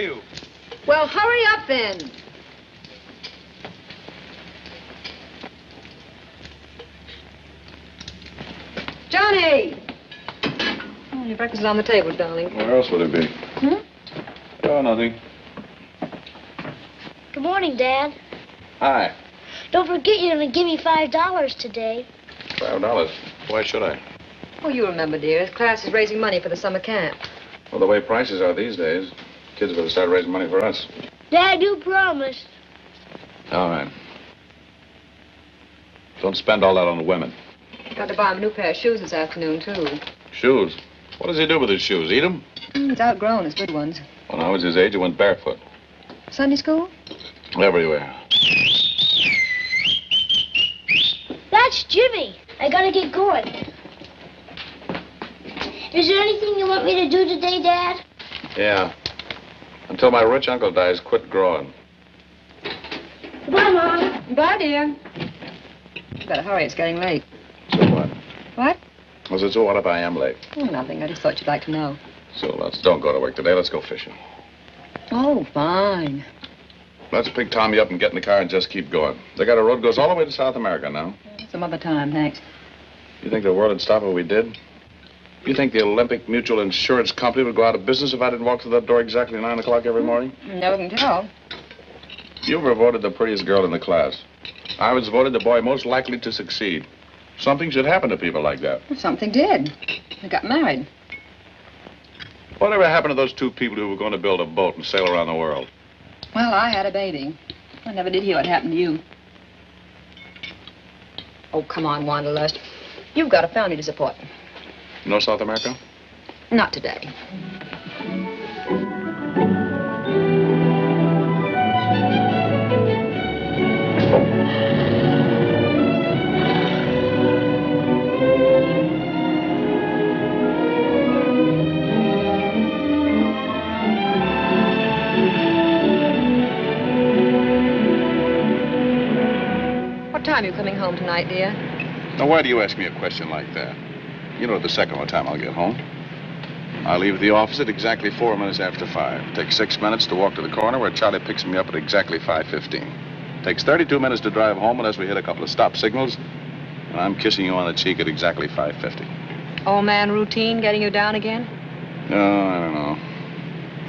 you. Well, hurry up then. Johnny! Oh, your breakfast is on the table, darling. Where else would it be? Oh, nothing. Good morning, Dad. Hi. Don't forget you're going to give me $5 today. $5? Why should I? Oh, you remember, dear. His class is raising money for the summer camp. Well, the way prices are these days, kids better start raising money for us. Dad, you promised. All right. Don't spend all that on the women. Got to buy him a new pair of shoes this afternoon, too. Shoes? What does he do with his shoes? Eat them? He's outgrown his good ones. When I was his age, he went barefoot. Sunday school? Everywhere. That's Jimmy. I got to get going. Is there anything you want me to do today, Dad? Yeah. Until my rich uncle dies, quit growing. Bye, Mom. Bye, dear. Better hurry, it's getting late. So what? What? I said, so what if I am late? Oh, nothing. I just thought you'd like to know. So let's don't go to work today. Let's go fishing. Oh, fine. Let's pick Tommy up and get in the car and just keep going. They got a road goes all the way to South America now. Some other time, thanks. You think the world would stop if we did? You think the Olympic Mutual Insurance Company would go out of business if I didn't walk through that door exactly at 9 o'clock every morning? Never can tell. You were voted the prettiest girl in the class. I was voted the boy most likely to succeed. Something should happen to people like that. Well, something did. They got married. Whatever happened to those two people who were going to build a boat and sail around the world? Well, I had a baby. I never did hear what happened to you. Oh, come on, Wanderlust. You've got a family to support. No South America? Not today. What time are you coming home tonight, dear? Now, why do you ask me a question like that? You know the second time I'll get home. I leave the office at exactly 4 minutes after 5. It takes 6 minutes to walk to the corner where Charlie picks me up at exactly 5:15. Takes 32 minutes to drive home unless we hit a couple of stop signals. And I'm kissing you on the cheek at exactly 5:50. Old man routine getting you down again? No, I don't know.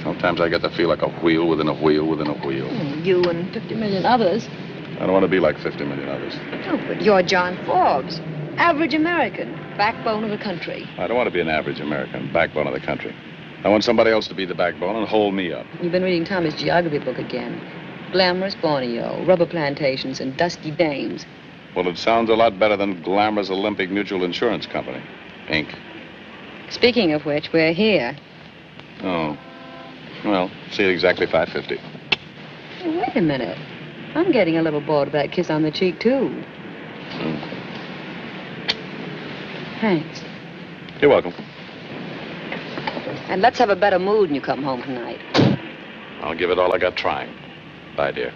Sometimes I get to feel like a wheel within a wheel within a wheel. You and 50 million others. I don't want to be like 50 million others. Oh, but you're John Forbes. Average American. Backbone of the country. I don't want to be an average American, backbone of the country. I want somebody else to be the backbone and hold me up. You've been reading Tommy's geography book again. Glamorous Borneo, rubber plantations, and dusty dames. Well, it sounds a lot better than glamorous Olympic Mutual Insurance Company. Inc. Speaking of which, we're here. Oh. Well, see you at exactly 5:50. Hey, wait a minute. I'm getting a little bored of that kiss on the cheek, too. Thanks. You're welcome. And let's have a better mood when you come home tonight. I'll give it all I got trying. Bye, dear.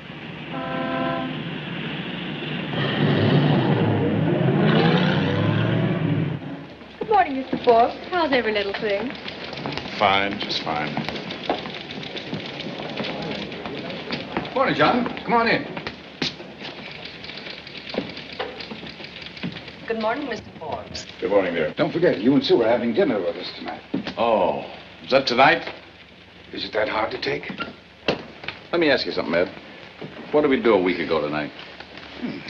Good morning, Mr. Forbes. How's every little thing? Fine, just fine. Morning, John. Come on in. Good morning, Mr. Forbes. Good morning, dear. Don't forget, you and Sue are having dinner with us tonight. Oh, is that tonight? Is it that hard to take? Let me ask you something, Ed. What did we do a week ago tonight?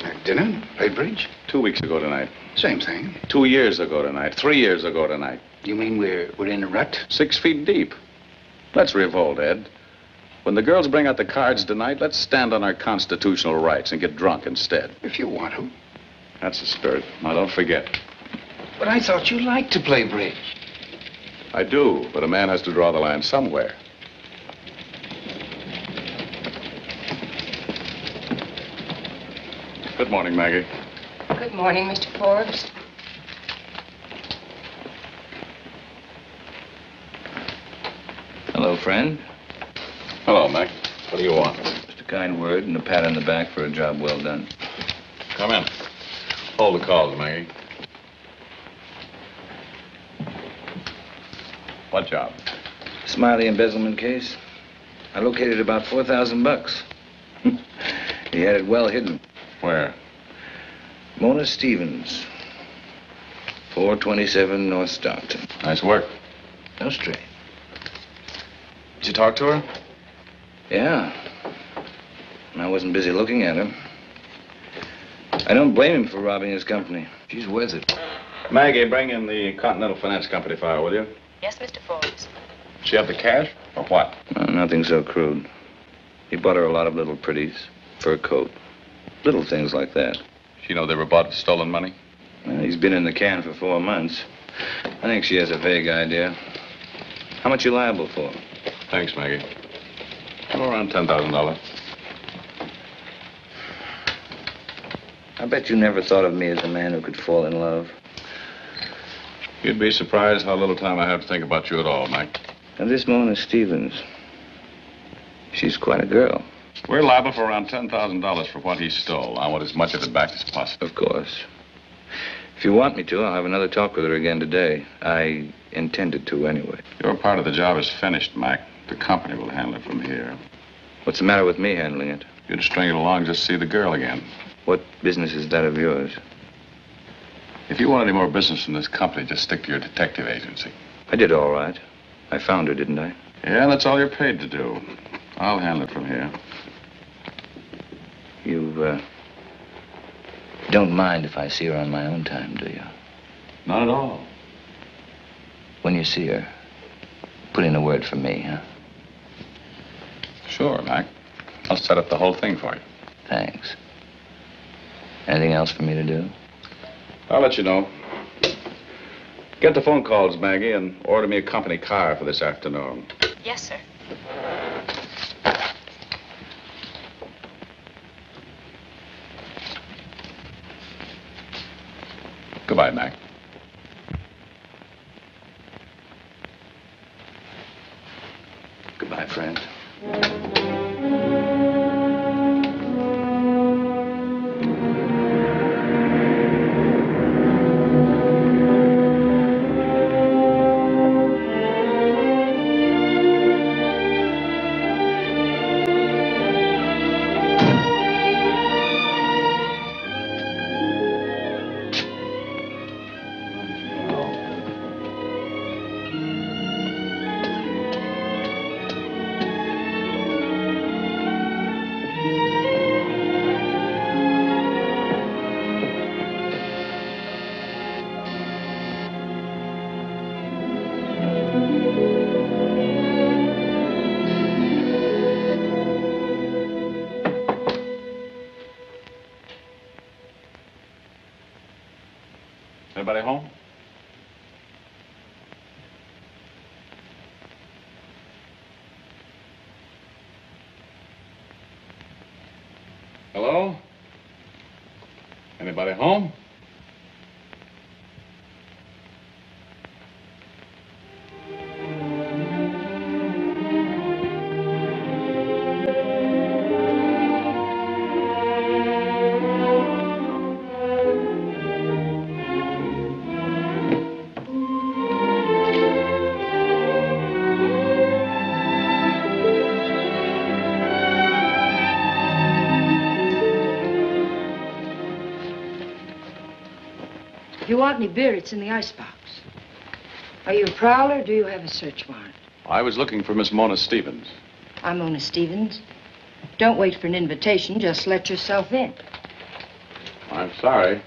Had dinner, played bridge. 2 weeks ago tonight. Same thing. 2 years ago tonight. 3 years ago tonight. You mean we're in a rut? 6 feet deep. Let's revolt, Ed. When the girls bring out the cards tonight, let's stand on our constitutional rights and get drunk instead. If you want to. That's the spirit. Now, don't forget. But I thought you liked to play bridge. I do, but a man has to draw the line somewhere. Good morning, Maggie. Good morning, Mr. Forbes. Hello, friend. Hello, Mac. What do you want? Just a kind word and a pat on the back for a job well done. Come in. Hold the calls, Maggie. What job? Smiley embezzlement case. I located about 4,000 bucks. He had it well hidden. Where? Mona Stevens, 427 North Stockton. Nice work. No strain. Did you talk to her? Yeah. I wasn't busy looking at her. I don't blame him for robbing his company. She's worth it. Maggie, bring in the Continental Finance Company file, will you? Yes, Mr. Forbes. She have the cash, or what? Nothing so crude. He bought her a lot of little pretties, fur coat, little things like that. She know they were bought with stolen money? He's been in the can for 4 months. I think she has a vague idea. How much you liable for? Thanks, Maggie. Oh, around $10,000. I bet you never thought of me as a man who could fall in love. You'd be surprised how little time I have to think about you at all, Mike. And this Mona Stevens, she's quite a girl. We're liable for around $10,000 for what he stole. I want as much of it back as possible. Of course. If you want me to, I'll have another talk with her again today. I intended to anyway. Your part of the job is finished, Mac. The company will handle it from here. What's the matter with me handling it? You'd string it along just to see the girl again. What business is that of yours? If you want any more business from this company, just stick to your detective agency. I did all right. I found her, didn't I? Yeah, that's all you're paid to do. I'll handle it from here. You, don't mind if I see her on my own time, do you? Not at all. When you see her, put in a word for me, huh? Sure, Mac. I'll set up the whole thing for you. Thanks. Anything else for me to do? I'll let you know. Get the phone calls, Maggie, and order me a company car for this afternoon. Yes, sir. Goodbye, Mac. Goodbye, friend. Anybody home? Hello? Anybody home? If you want any beer, it's in the icebox. Are you a prowler or do you have a search warrant? I was looking for Miss Mona Stevens. I'm Mona Stevens. Don't wait for an invitation, just let yourself in. I'm sorry.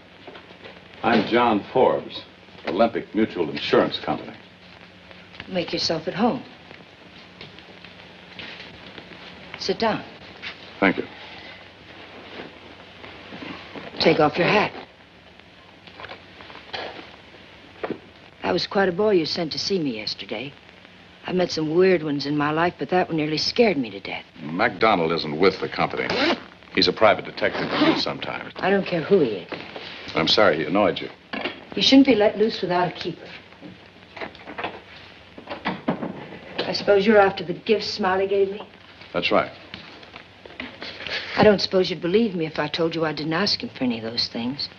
I'm John Forbes, Olympic Mutual Insurance Company. Make yourself at home. Sit down. Thank you. Take off your hat. That was quite a boy you sent to see me yesterday. I've met some weird ones in my life, but that one nearly scared me to death. MacDonald isn't with the company. He's a private detective to you sometimes. I don't care who he is. I'm sorry he annoyed you. He shouldn't be let loose without a keeper. I suppose you're after the gifts Smiley gave me? That's right. I don't suppose you'd believe me if I told you I didn't ask him for any of those things.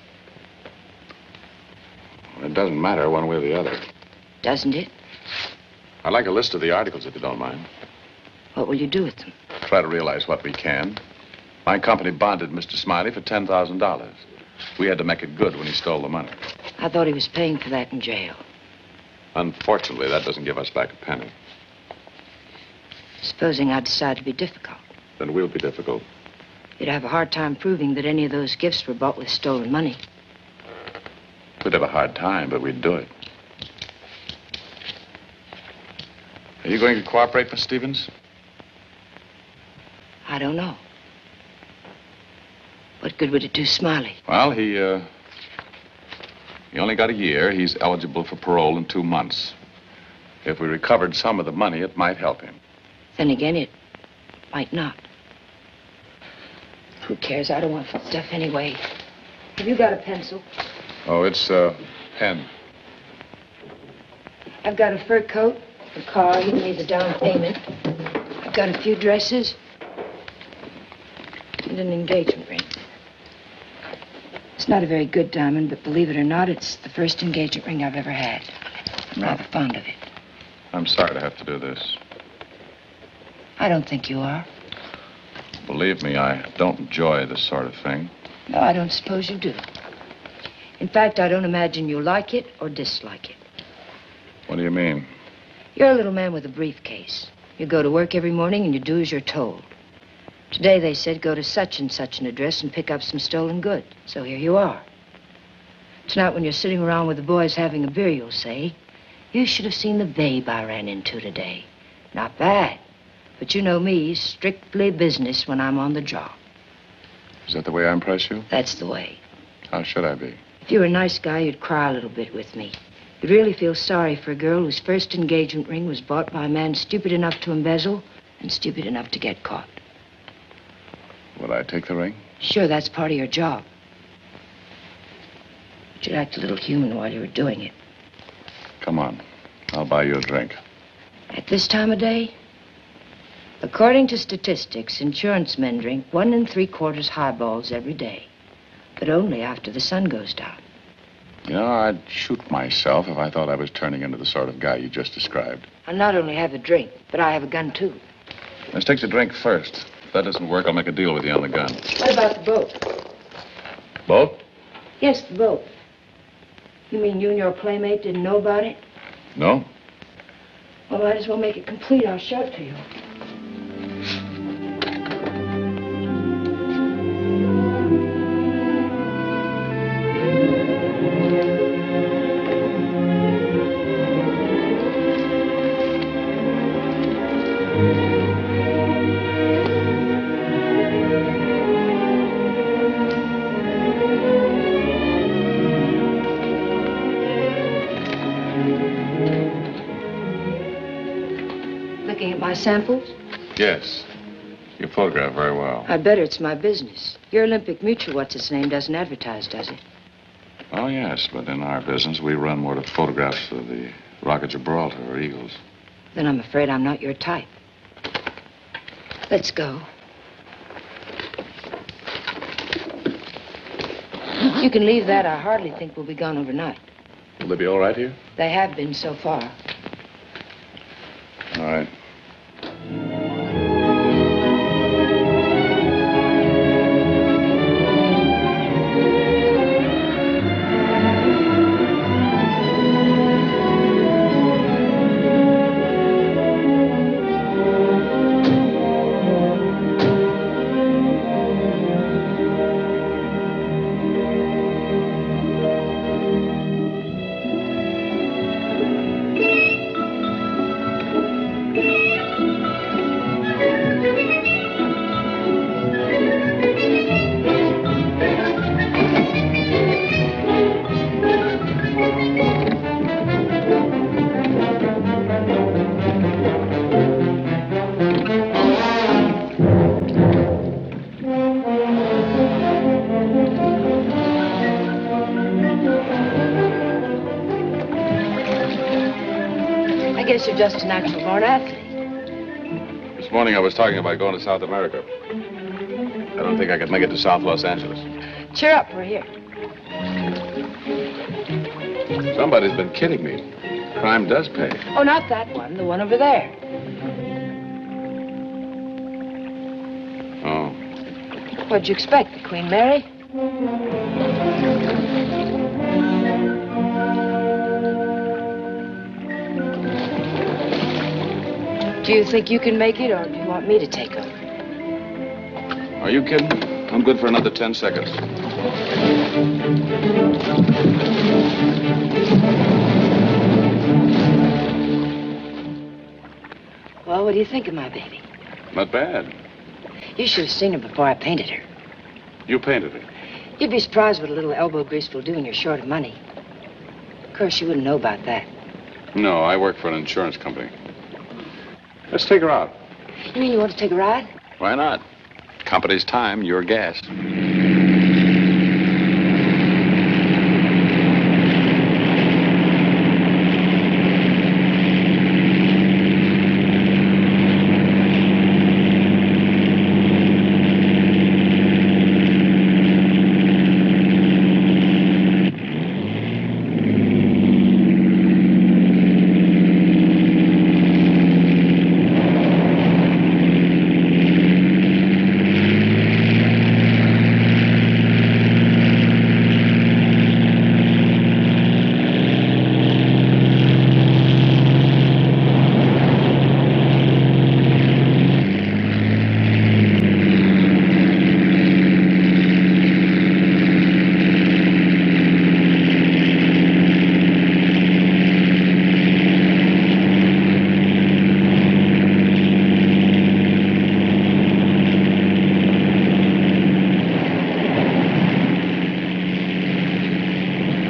It doesn't matter one way or the other. Doesn't it? I'd like a list of the articles if you don't mind. What will you do with them? Try to realize what we can. My company bonded Mr. Smiley for $10,000. We had to make it good when he stole the money. I thought he was paying for that in jail. Unfortunately, that doesn't give us back a penny. Supposing I decide to be difficult. Then we'll be difficult. You'd have a hard time proving that any of those gifts were bought with stolen money. We'd have a hard time, but we'd do it. Are you going to cooperate, Miss Stevens? I don't know. What good would it do Smiley? Well, he only got a year. He's eligible for parole in 2 months. If we recovered some of the money, it might help him. Then again, it might not. Who cares? I don't want that stuff anyway. Have you got a pencil? Oh, it's pen. I've got a fur coat, a car, you need the down payment. I've got a few dresses and an engagement ring. It's not a very good diamond, but believe it or not, it's the first engagement ring I've ever had. I'm rather fond of it. I'm sorry to have to do this. I don't think you are. Believe me, I don't enjoy this sort of thing. No, I don't suppose you do. In fact, I don't imagine you like it or dislike it. What do you mean? You're a little man with a briefcase. You go to work every morning and you do as you're told. Today they said go to such and such an address and pick up some stolen goods. So here you are. Tonight when you're sitting around with the boys having a beer, you'll say, you should have seen the babe I ran into today. Not bad. But you know me, strictly business when I'm on the job. Is that the way I impress you? That's the way. How should I be? If you were a nice guy, you'd cry a little bit with me. You'd really feel sorry for a girl whose first engagement ring was bought by a man stupid enough to embezzle and stupid enough to get caught. Would I take the ring? Sure, that's part of your job. But you'd act a little human while you were doing it. Come on. I'll buy you a drink. At this time of day? According to statistics, insurance men drink 1 3/4 highballs every day. But only after the sun goes down. You know, I'd shoot myself if I thought I was turning into the sort of guy you just described. I not only have a drink, but I have a gun, too. Let's take the drink first. If that doesn't work, I'll make a deal with you on the gun. What about the boat? Boat? Yes, the boat. You mean you and your playmate didn't know about it? No. Well, might as well make it complete. I'll show it to you. Samples? Yes. You photograph very well. I bet it's my business. Your Olympic Mutual, what's its name, doesn't advertise, does it? Oh, yes, but in our business, we run more to photographs of the Rock of Gibraltar or Eagles. Then I'm afraid I'm not your type. Let's go. You can leave that. I hardly think we'll be gone overnight. Will they be all right here? They have been so far. All right. You're just a natural-born athlete. This morning I was talking about going to South America. I don't think I could make it to South Los Angeles. Cheer up, we're here. Somebody's been kidding me. Crime does pay. Oh, not that one, the one over there. What'd you expect, the Queen Mary? Do you think you can make it, or do you want me to take over? Are you kidding? I'm good for another 10 seconds. Well, what do you think of my baby? Not bad. You should have seen her before I painted her. You painted it. You'd be surprised what a little elbow grease will do when you're short of money. Of course, you wouldn't know about that. No, I work for an insurance company. Let's take her out. You mean you want to take a ride? Why not? Company's time, your gas.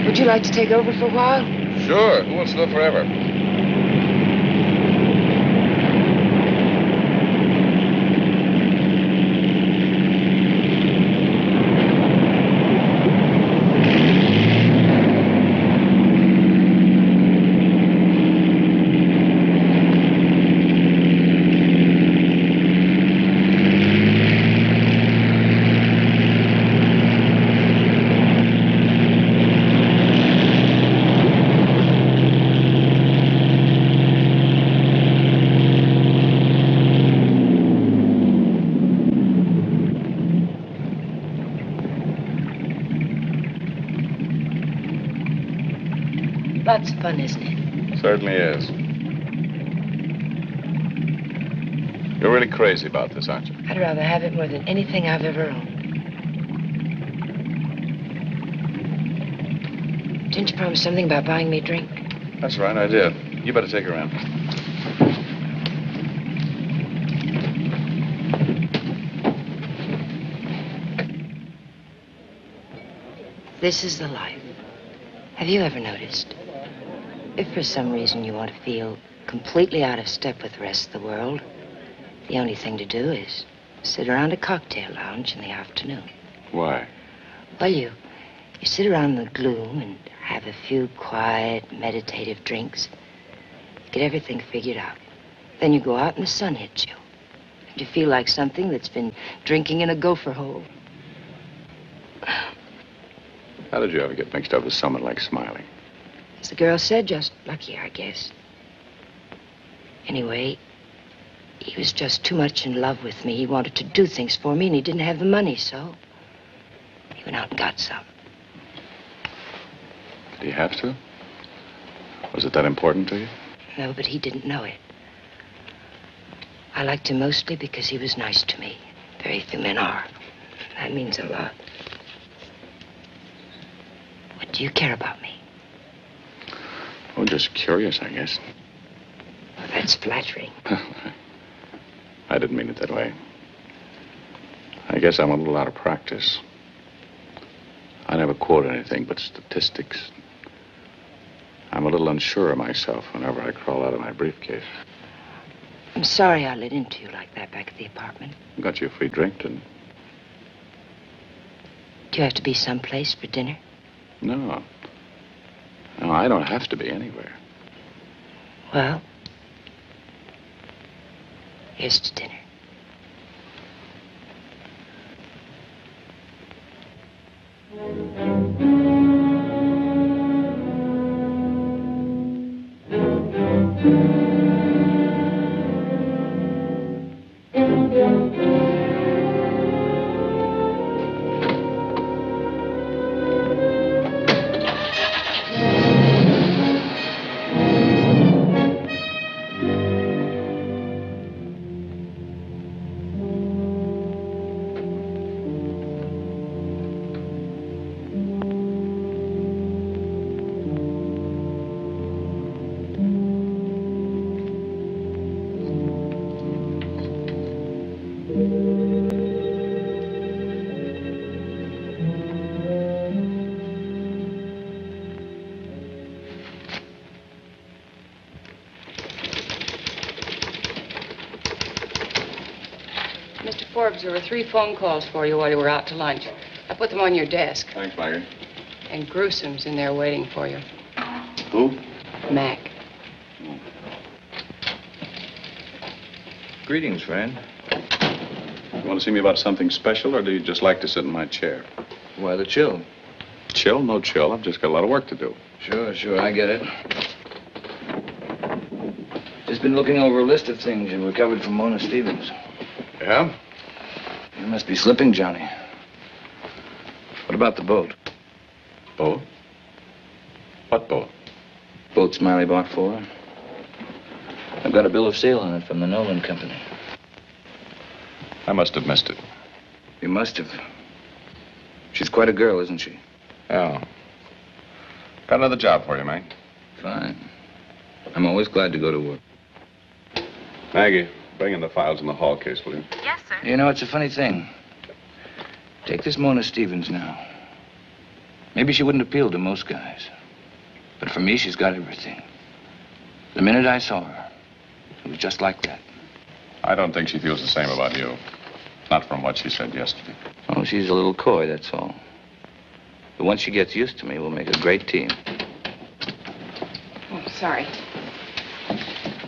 Would you like to take over for a while? Sure. Who wants to live forever? Lots of fun, isn't it? Certainly is. You're really crazy about this, aren't you? I'd rather have it more than anything I've ever owned. Didn't you promise something about buying me a drink? That's right, I did. You better take her in. This is the life. Have you ever noticed? If for some reason you want to feel completely out of step with the rest of the world, the only thing to do is sit around a cocktail lounge in the afternoon. Why? Well, you sit around in the gloom and have a few quiet, meditative drinks. Get everything figured out. Then you go out and the sun hits you. And you feel like something that's been drinking in a gopher hole. How did you ever get mixed up with someone like Smiley? As the girl said, just lucky, I guess. Anyway, he was just too much in love with me. He wanted to do things for me, and he didn't have the money, so he went out and got some. Did he have to? Was it that important to you? No, but he didn't know it. I liked him mostly because he was nice to me. Very few men are. That means a lot. What do you care about me? Oh, just curious, I guess. Well, that's flattering. I didn't mean it that way. I guess I'm a little out of practice. I never quote anything but statistics. I'm a little unsure of myself whenever I crawl out of my briefcase. I'm sorry I let into you like that back at the apartment. Got you a free drink, didn't Do you have to be someplace for dinner? No. No, I don't have to be anywhere. Well, here's to dinner. Mr. Forbes, there were 3 phone calls for you while you were out to lunch. I put them on your desk. Thanks, Maggie. And Gruesome's in there waiting for you. Who? Mac. Greetings, friend. You want to see me about something special, or do you just like to sit in my chair? Why the chill? Chill? No chill. I've just got a lot of work to do. Sure, I get it. Just been looking over a list of things you recovered from Mona Stevens. Yeah? You must be slipping, Johnny. What about the boat? Boat? What boat? Boat Smiley bought for her. I've got a bill of sale on it from the Nolan Company. I must have missed it. You must have. She's quite a girl, isn't she? Yeah. Got another job for you, Mag. Fine. I'm always glad to go to work. Maggie, bring in the files in the hall case, will you? Yes, sir. You know, it's a funny thing. Take this Mona Stevens now. Maybe she wouldn't appeal to most guys. But for me, she's got everything. The minute I saw her, it was just like that. I don't think she feels the same about you. Not from what she said yesterday. Oh, she's a little coy, that's all. But once she gets used to me, we'll make a great team. Oh, sorry.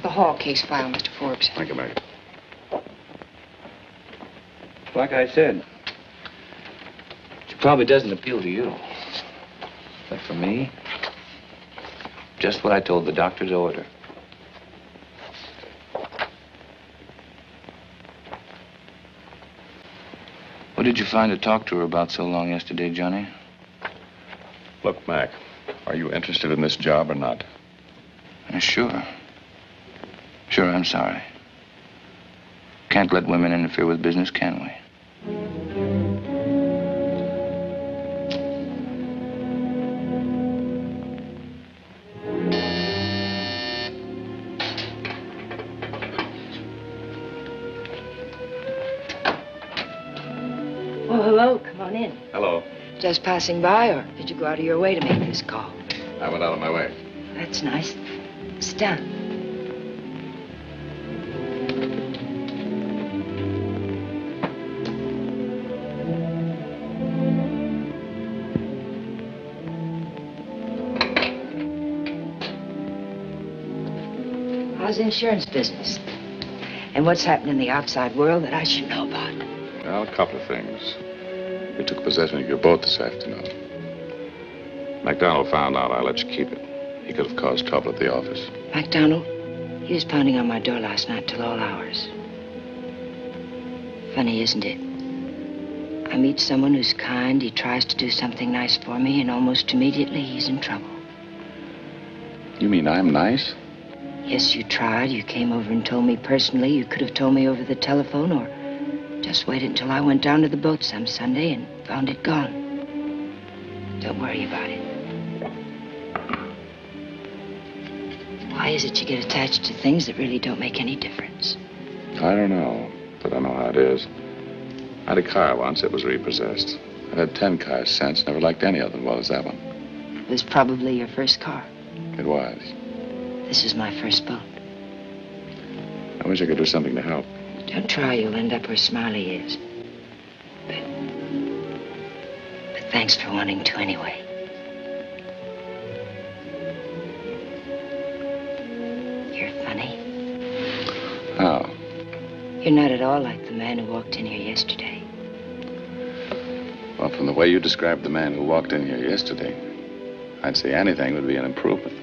The hall case file, Mr. Forbes. Thank you, Maggie. Like I said, she probably doesn't appeal to you. But for me, just what I told the doctor to order. What did you find to talk to her about so long yesterday, Johnny? Look, Mac, are you interested in this job or not? Sure. Sure, I'm sorry. Can't let women interfere with business, can we? Oh, hello. Come on in. Hello. Just passing by, or did you go out of your way to make this call? I went out of my way. That's nice. Sit down. How's the insurance business? And what's happening in the outside world that I should know about? Well, a couple of things. We took possession of your boat this afternoon. MacDonald found out I let you keep it. He could have caused trouble at the office. MacDonald? He was pounding on my door last night till all hours. Funny, isn't it? I meet someone who's kind, he tries to do something nice for me, and almost immediately he's in trouble. You mean I'm nice? Yes, you tried. You came over and told me personally. You could have told me over the telephone, or just waited until I went down to the boat some Sunday and found it gone. Don't worry about it. Why is it you get attached to things that really don't make any difference? I don't know, but I know how it is. I had a car once. It was repossessed. I've had 10 cars since. Never liked any of them as well as that one. It was probably your first car. It was. This is my first boat. I wish I could do something to help. Don't try. You'll end up where Smiley is. But thanks for wanting to anyway. You're funny. How? You're not at all like the man who walked in here yesterday. Well, from the way you described the man who walked in here yesterday, I'd say anything would be an improvement.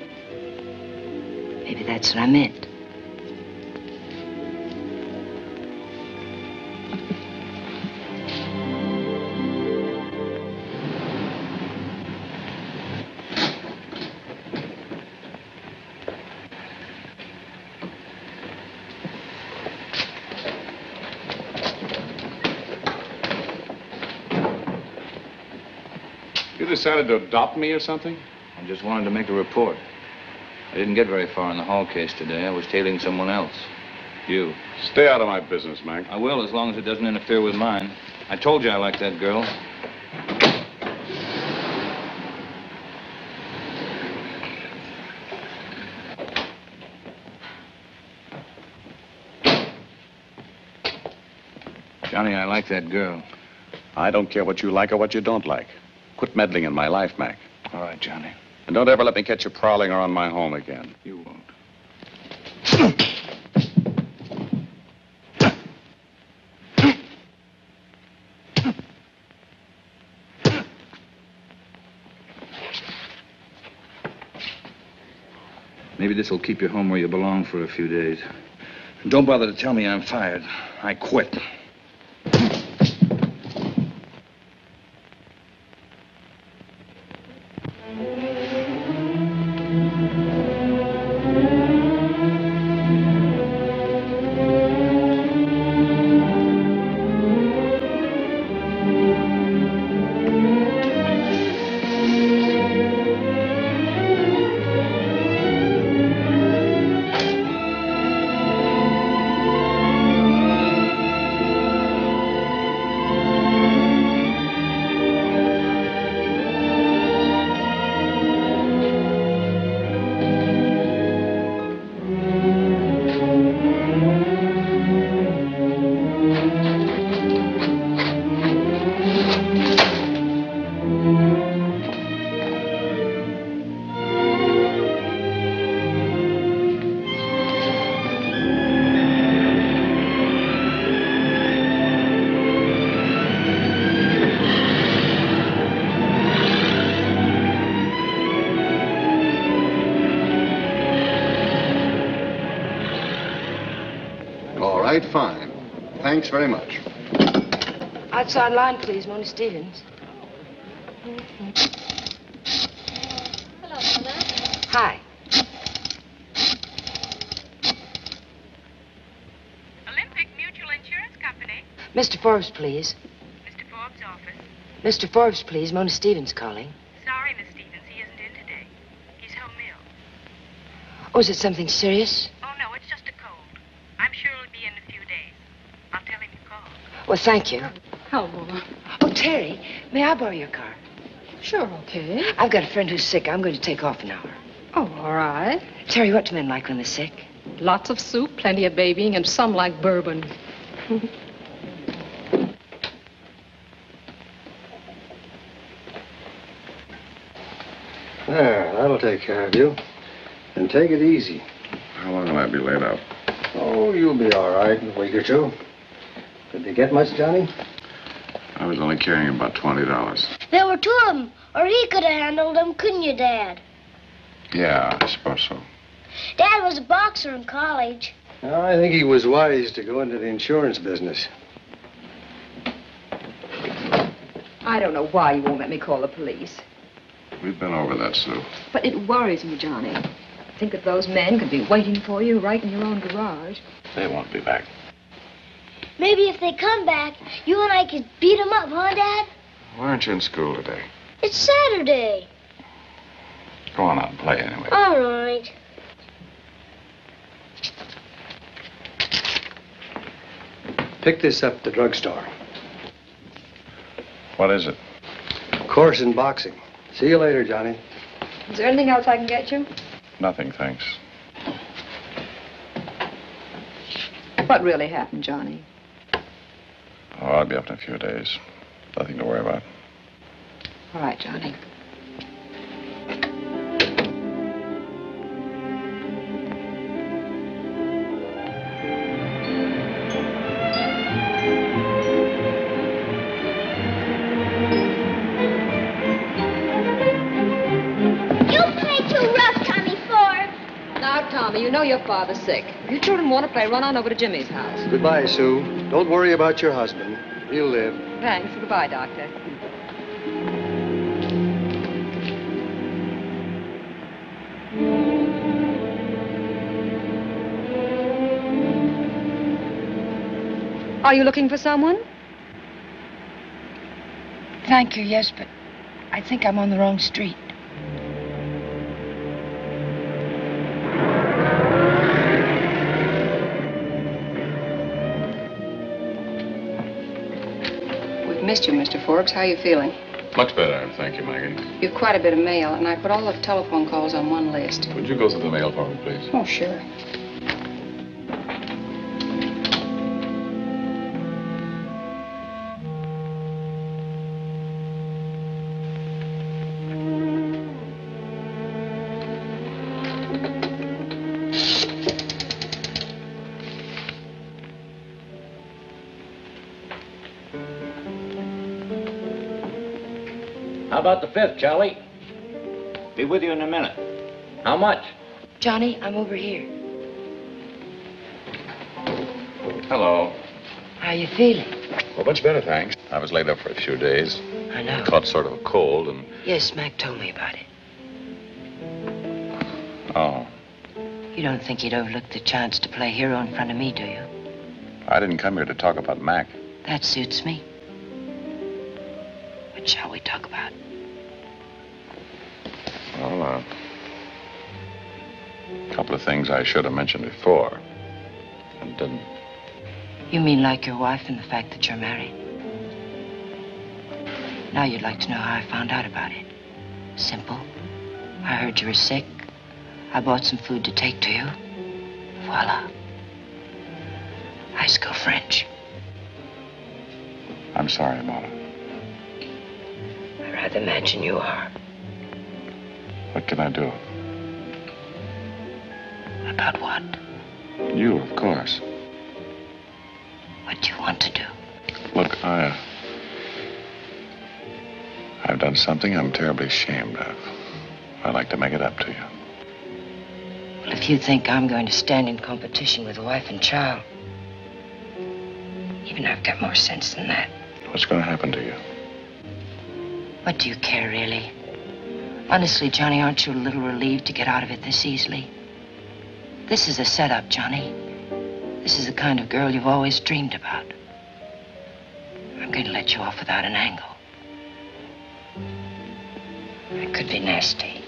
Maybe that's what I meant. You decided to adopt me or something? I just wanted to make a report. I didn't get very far in the hall case today. I was tailing someone else. You. Stay out of my business, Mac. I will, as long as it doesn't interfere with mine. I told you I liked that girl. Johnny, I like that girl. I don't care what you like or what you don't like. Quit meddling in my life, Mac. All right, Johnny. And don't ever let me catch you prowling around my home again. You won't. Maybe this will keep you home where you belong for a few days. And don't bother to tell me I'm fired. I quit. Fine. Thanks very much. Outside line, please, Mona Stevens. Hello, Mother. Hi. Olympic Mutual Insurance Company. Mr. Forbes, please. Mr. Forbes' office. Mr. Forbes, please. Mona Stevens calling. Sorry, Miss Stevens, he isn't in today. He's home ill. Oh, is it something serious? Oh, no, it's just a cold. I'm sure he'll be in a few days. I'll tell him you called. Well, thank you. How, Mama? Oh, Terry, may I borrow your car? Sure, okay. I've got a friend who's sick. I'm going to take off an hour. Oh, all right. Terry, what do men like when they're sick? Lots of soup, plenty of babying, and some like bourbon. There, that'll take care of you. And take it easy. How long will I be laid up? Oh, you'll be all right in a week or two. Did they get much, Johnny? I was only carrying about $20. There were two of them, or he could have handled them, couldn't you, Dad? Yeah, I suppose so. Dad was a boxer in college. I think he was wise to go into the insurance business. I don't know why you won't let me call the police. We've been over that, Sue. But it worries me, Johnny. Think that those men could be waiting for you right in your own garage. They won't be back. Maybe if they come back, you and I could beat them up, huh, Dad? Why aren't you in school today? It's Saturday. Go on out and play anyway. All right. Pick this up at the drugstore. What is it? Course in boxing. See you later, Johnny. Is there anything else I can get you? Nothing, thanks. What really happened, Johnny? Oh, I'll be up in a few days. Nothing to worry about. All right, Johnny. Tommy, you know your father's sick. If you children want to play, run on over to Jimmy's house. Goodbye, Sue. Don't worry about your husband. He'll live. Thanks. Goodbye, Doctor. Are you looking for someone? Thank you, yes, but I think I'm on the wrong street. Missed you, Mr. Forbes. How are you feeling? Much better, thank you, Maggie. You've quite a bit of mail, and I put all the telephone calls on one list. Would you go through the mail for me, please? Oh, sure. How about the 5th, Charlie? Be with you in a minute. How much? Johnny, I'm over here. Hello. How you feeling? Well, much better, thanks. I was laid up for a few days. I know. Caught sort of a cold and... Yes, Mac told me about it. Oh. You don't think you'd overlook the chance to play hero in front of me, do you? I didn't come here to talk about Mac. That suits me. What shall we talk about? Well, a couple of things I should have mentioned before and didn't. You mean like your wife and the fact that you're married? Now you'd like to know how I found out about it. Simple. I heard you were sick. I bought some food to take to you. Voila. High school French. I'm sorry about it. I'd rather imagine you are. What can I do? About what? You, of course. What do you want to do? Look, I've done something I'm terribly ashamed of. I'd like to make it up to you. Well, if you think I'm going to stand in competition with a wife and child, even I've got more sense than that. What's going to happen to you? What do you care, really? Honestly, Johnny, aren't you a little relieved to get out of it this easily? This is a setup, Johnny. This is the kind of girl you've always dreamed about. I'm going to let you off without an angle. I could be nasty,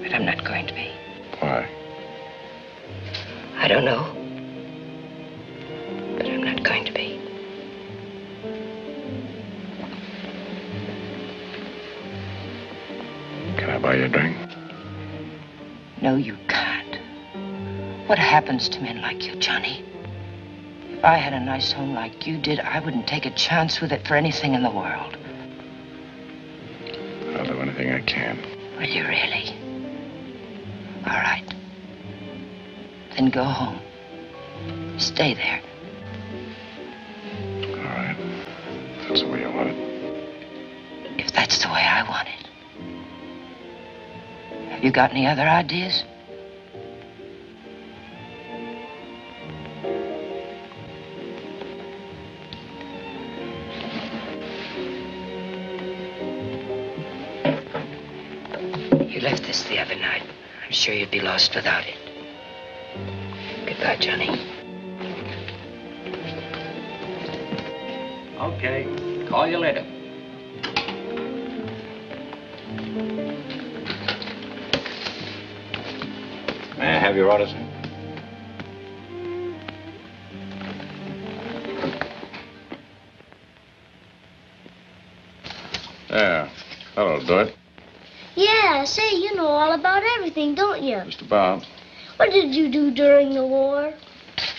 but I'm not going to be. Why? I don't know, but I'm not going to be. Can I buy you a drink? No, you can't. What happens to men like you, Johnny? If I had a nice home like you did, I wouldn't take a chance with it for anything in the world. I'll do anything I can. Will you really? All right. Then go home. Stay there. All right. If that's the way you want it. If that's the way I want it. Have you got any other ideas? You left this the other night. I'm sure you'd be lost without it. Goodbye, Johnny. Okay. Call you later. May I have your order, sir? There. That'll do it. Yeah, say, you know all about everything, don't you? Just about. What did you do during the war?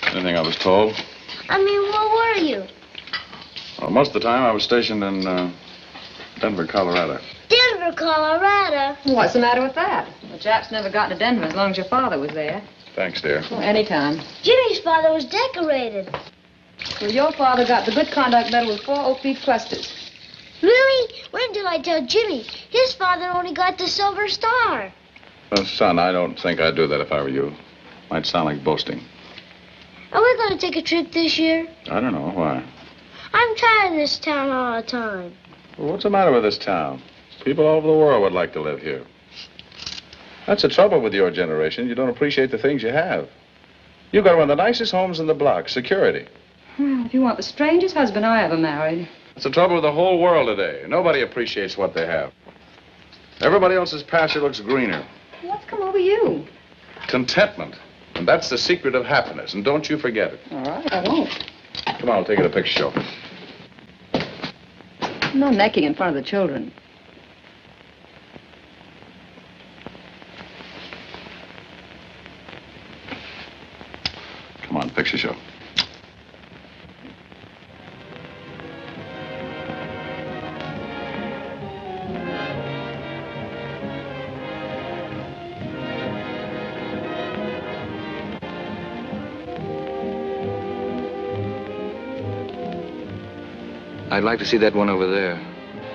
Anything I was told. I mean, where were you? Well, most of the time I was stationed in Denver, Colorado. Denver, Colorado. What's the matter with that? The Japs never got to Denver as long as your father was there. Thanks, dear. Well, anytime. Jimmy's father was decorated. Well, your father got the Good Conduct Medal with 4 oak leaf clusters. Really? Wait until I tell Jimmy. His father only got the Silver Star. Well, son, I don't think I'd do that if I were you. Might sound like boasting. Are we going to take a trip this year? I don't know. Why? I'm tired of this town all the time. Well, what's the matter with this town? People all over the world would like to live here. That's the trouble with your generation. You don't appreciate the things you have. You've got one of the nicest homes in the block, security. Well, if you want the strangest husband I ever married. That's the trouble with the whole world today. Nobody appreciates what they have. Everybody else's pasture looks greener. What's come over you? Contentment. And that's the secret of happiness. And don't you forget it. All right, I won't. Come on, I'll take you to the picture show. No necking in front of the children. Come on, picture show. I'd like to see that one over there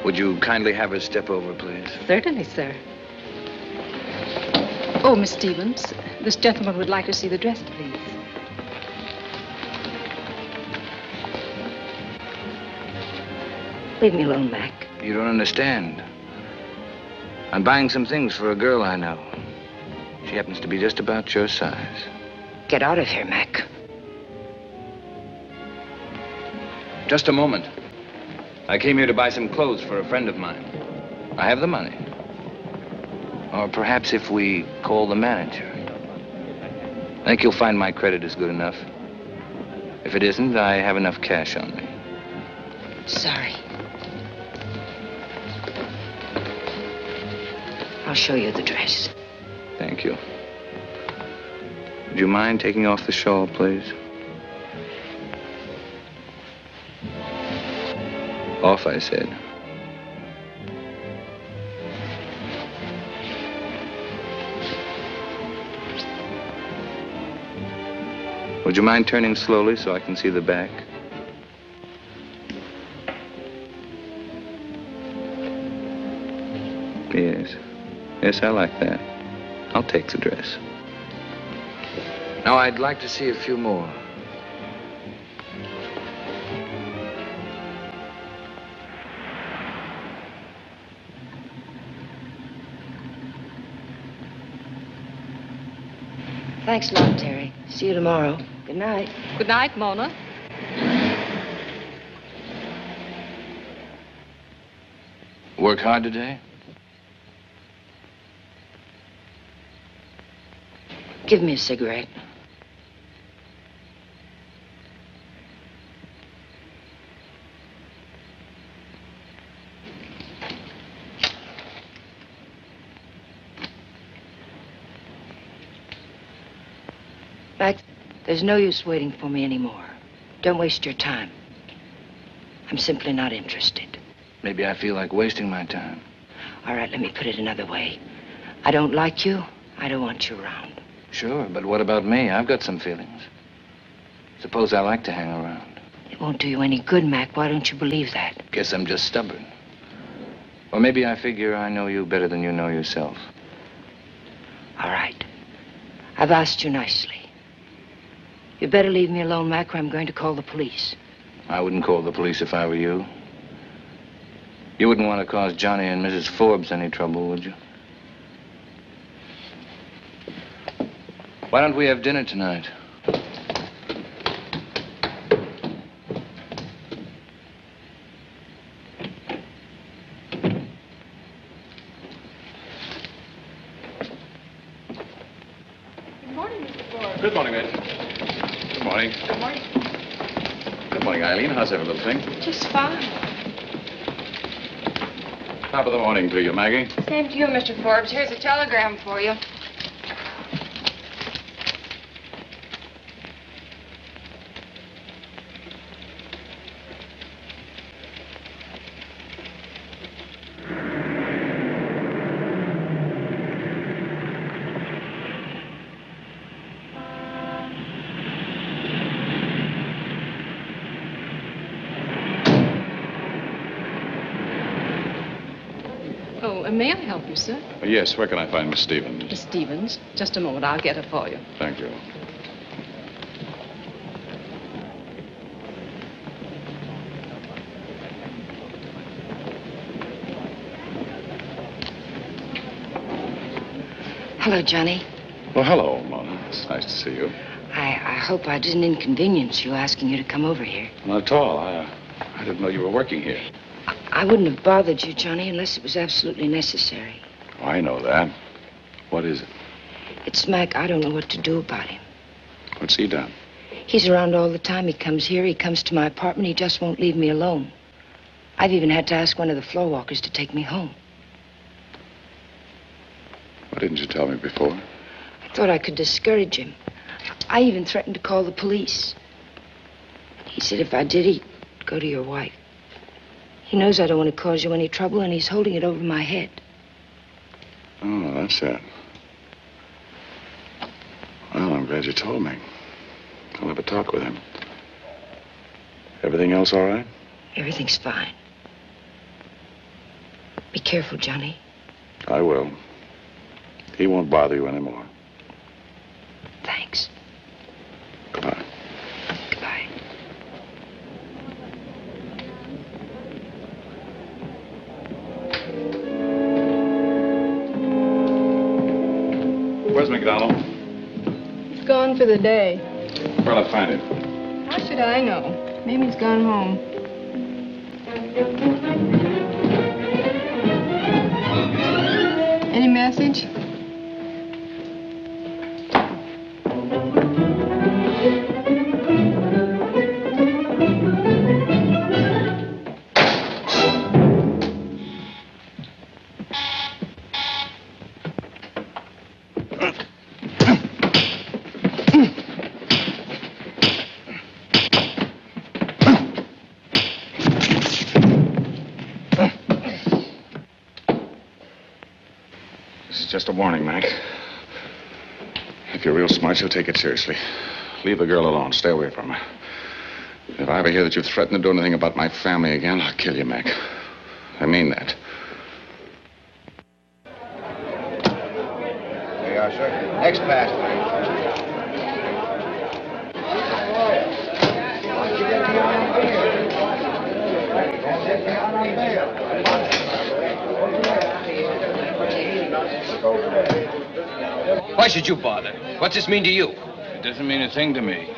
Would you kindly have her step over, please? Certainly, sir. Oh, Miss Stevens, this gentleman would like to see the dress, please. Leave me alone, Mac. You don't understand. I'm buying some things for a girl I know. She happens to be just about your size. Get out of here, Mac. Just a moment. I came here to buy some clothes for a friend of mine. I have the money. Or perhaps if we call the manager. I think you'll find my credit is good enough. If it isn't, I have enough cash on me. Sorry. I'll show you the dress. Thank you. Would you mind taking off the shawl, please? Off, I said. Would you mind turning slowly so I can see the back? Yes. Yes, I like that. I'll take the dress. Now, I'd like to see a few more. Thanks a lot, Terry. See you tomorrow. Good night. Good night, Mona. Work hard today? Give me a cigarette. Mac, there's no use waiting for me anymore. Don't waste your time. I'm simply not interested. Maybe I feel like wasting my time. All right, let me put it another way. I don't like you. I don't want you around. Sure, but what about me? I've got some feelings. Suppose I like to hang around. It won't do you any good, Mac. Why don't you believe that? Guess I'm just stubborn. Or maybe I figure I know you better than you know yourself. All right. I've asked you nicely. You better leave me alone, Mac, or I'm going to call the police. I wouldn't call the police if I were you. You wouldn't want to cause Johnny and Mrs. Forbes any trouble, would you? Why don't we have dinner tonight? Good morning, Mr. Forbes. Good morning, Ed. Good morning. Good morning. Good morning, Eileen. How's every little thing? Just fine. Top of the morning to you, Maggie. Same to you, Mr. Forbes. Here's a telegram for you. May I help you, sir? Yes, where can I find Miss Stevens? Miss Stevens. Just a moment. I'll get her for you. Thank you. Hello, Johnny. Well, hello, Mona. It's nice to see you. I hope I didn't inconvenience you asking you to come over here. Not at all. I didn't know you were working here. I wouldn't have bothered you, Johnny, unless it was absolutely necessary. Oh, I know that. What is it? It's Mac. I don't know what to do about him. What's he done? He's around all the time. He comes here. He comes to my apartment. He just won't leave me alone. I've even had to ask one of the floor walkers to take me home. Why didn't you tell me before? I thought I could discourage him. I even threatened to call the police. He said if I did, he'd go to your wife. He knows I don't want to cause you any trouble, and he's holding it over my head. Oh, that's it. Well, I'm glad you told me. I'll have a talk with him. Everything else all right? Everything's fine. Be careful, Johnny. I will. He won't bother you anymore. Thanks. Goodbye. Goodbye. Where's McDonald? He's gone for the day. Where'll I find him? How should I know? Maybe he's gone home. Any message? Just a warning, Mac. If you're real smart, you'll take it seriously. Leave the girl alone. Stay away from her. If I ever hear that you've threatened to do anything about my family again, I'll kill you, Mac. I mean that. There you are, sir. Next pass, Why should you bother? What's this mean to you? It doesn't mean a thing to me.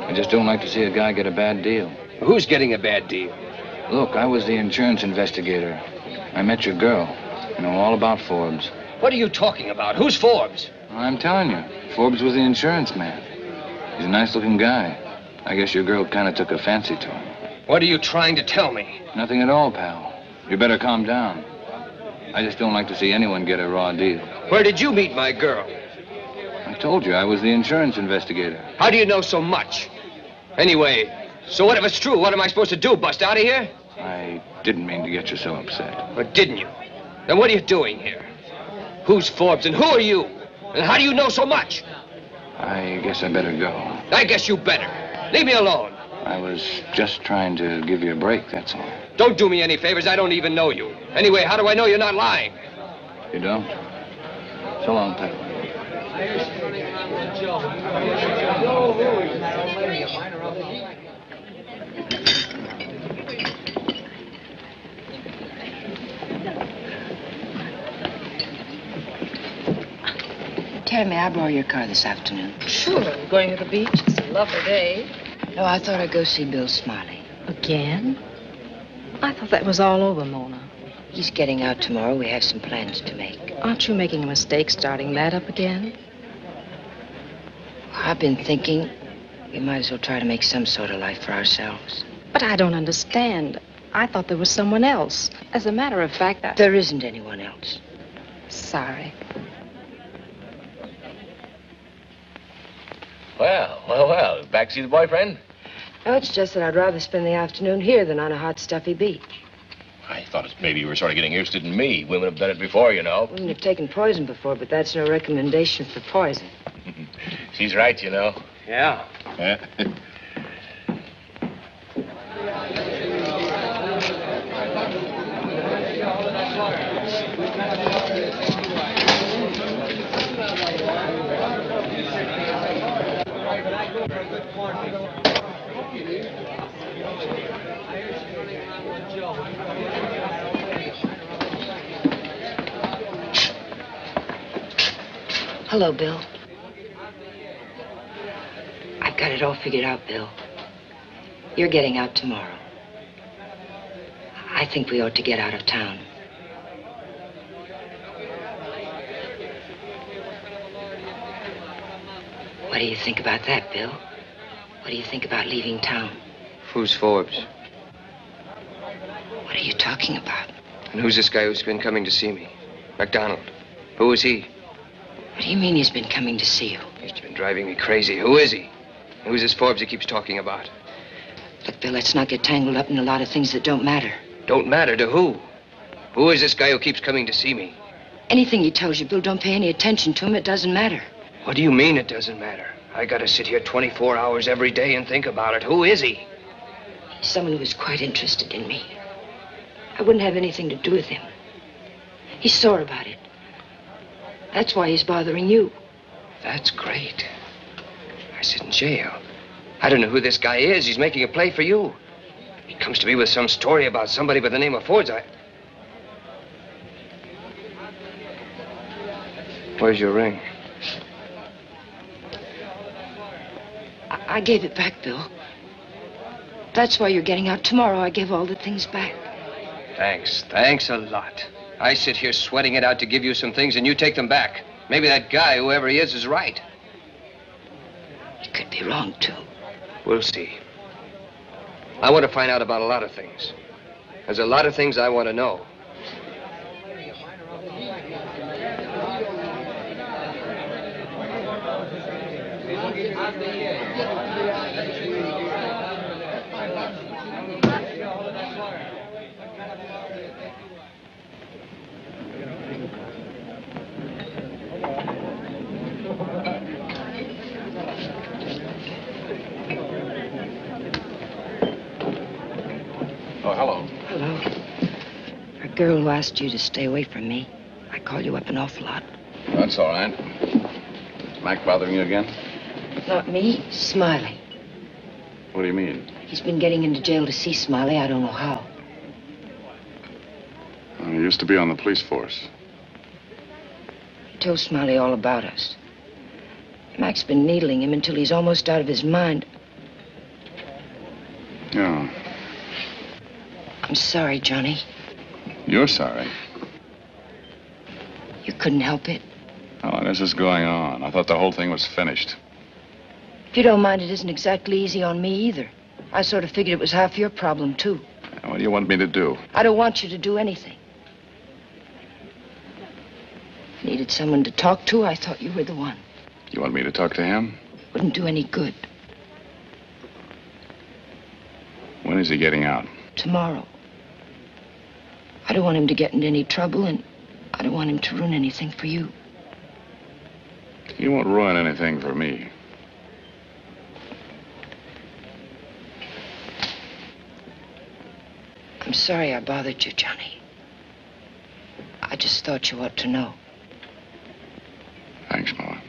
I just don't like to see a guy get a bad deal. Who's getting a bad deal? Look, I was the insurance investigator. I met your girl. I know all about Forbes. What are you talking about? Who's Forbes? I'm telling you, Forbes was the insurance man. He's a nice-looking guy. I guess your girl kind of took a fancy to him. What are you trying to tell me? Nothing at all, pal. You better calm down. I just don't like to see anyone get a raw deal. Where did you meet my girl? I told you, I was the insurance investigator. How do you know so much? Anyway, so what if it's true? What am I supposed to do, bust out of here? I didn't mean to get you so upset. Or didn't you? Then what are you doing here? Who's Forbes and who are you? And how do you know so much? I guess I better go. I guess you better. Leave me alone. I was just trying to give you a break, that's all. Don't do me any favors. I don't even know you. Anyway, how do I know you're not lying? You don't? So long, pal. Terry, may I borrow your car this afternoon? Sure. Going to the beach? It's a lovely day. No, I thought I'd go see Bill Smiley. Again? I thought that was all over, Mona. He's getting out tomorrow. We have some plans to make. Aren't you making a mistake starting that up again? I've been thinking we might as well try to make some sort of life for ourselves. But I don't understand. I thought there was someone else. As a matter of fact, There isn't anyone else. Sorry. Well. Back to see the boyfriend? No, it's just that I'd rather spend the afternoon here than on a hot, stuffy beach. I thought maybe you were sort of getting interested in me. Women have done it before, you know. Women have taken poison before, but that's no recommendation for poison. She's right, you know. Yeah. Hello, Bill. I've got it all figured out, Bill. You're getting out tomorrow. I think we ought to get out of town. What do you think about that, Bill? What do you think about leaving town? Who's Forbes? What are you talking about? And who's this guy who's been coming to see me? MacDonald. Who is he? What do you mean he's been coming to see you? He's been driving me crazy. Who is he? And who's this Forbes he keeps talking about? Look, Bill, let's not get tangled up in a lot of things that don't matter. Don't matter to who? Who is this guy who keeps coming to see me? Anything he tells you, Bill, don't pay any attention to him. It doesn't matter. What do you mean it doesn't matter? I gotta sit here 24 hours every day and think about it. Who is he? He's someone who is quite interested in me. I wouldn't have anything to do with him. He's sore about it. That's why he's bothering you. That's great. I sit in jail. I don't know who this guy is. He's making a play for you. He comes to me with some story about somebody by the name of Forbes. Where's your ring? I gave it back, Bill. That's why you're getting out tomorrow. I gave all the things back. Thanks. Thanks a lot. I sit here sweating it out to give you some things, and you take them back. Maybe that guy, whoever he is right. He could be wrong, too. We'll see. I want to find out about a lot of things. There's a lot of things I want to know. Oh, hello. Hello. A girl who asked you to stay away from me. I call you up an awful lot. That's all right. Is Mac bothering you again? Not me, Smiley. What do you mean? He's been getting into jail to see Smiley. I don't know how. He used to be on the police force. He told Smiley all about us. Mac's been needling him until he's almost out of his mind. Yeah. I'm sorry, Johnny. You're sorry. You couldn't help it. Oh, this is going on. I thought the whole thing was finished. If you don't mind, it isn't exactly easy on me either. I sort of figured it was half your problem, too. What do you want me to do? I don't want you to do anything. Needed someone to talk to? I thought you were the one. You want me to talk to him? Wouldn't do any good. When is he getting out? Tomorrow. I don't want him to get into any trouble, and I don't want him to ruin anything for you. He won't ruin anything for me. I'm sorry I bothered you, Johnny. I just thought you ought to know. Thanks, Mama.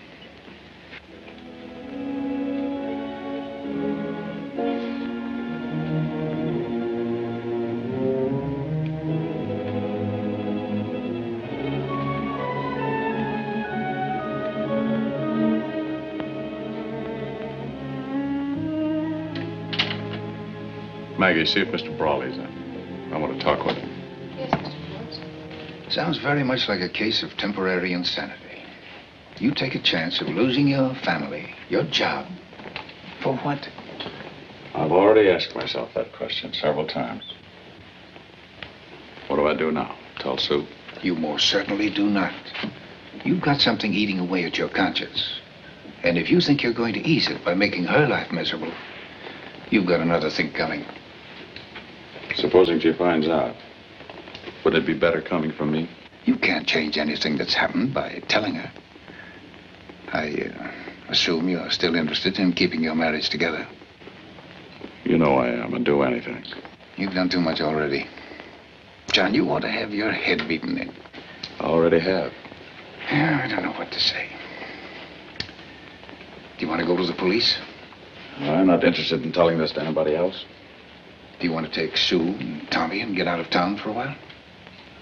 Maggie, see if Mr. Brawley's in. I want to talk with him. Yes, Mr. Forbes. Sounds very much like a case of temporary insanity. You take a chance of losing your family, your job. For what? I've already asked myself that question several times. What do I do now? Tell Sue? You most certainly do not. You've got something eating away at your conscience. And if you think you're going to ease it by making her life miserable, you've got another thing coming. Supposing she finds out, would it be better coming from me? You can't change anything that's happened by telling her. I assume you're still interested in keeping your marriage together. You know I am, and do anything. You've done too much already. John, you ought to have your head beaten in. I already have. Yeah, I don't know what to say. Do you want to go to the police? I'm not interested in telling this to anybody else. Do you want to take Sue and Tommy and get out of town for a while?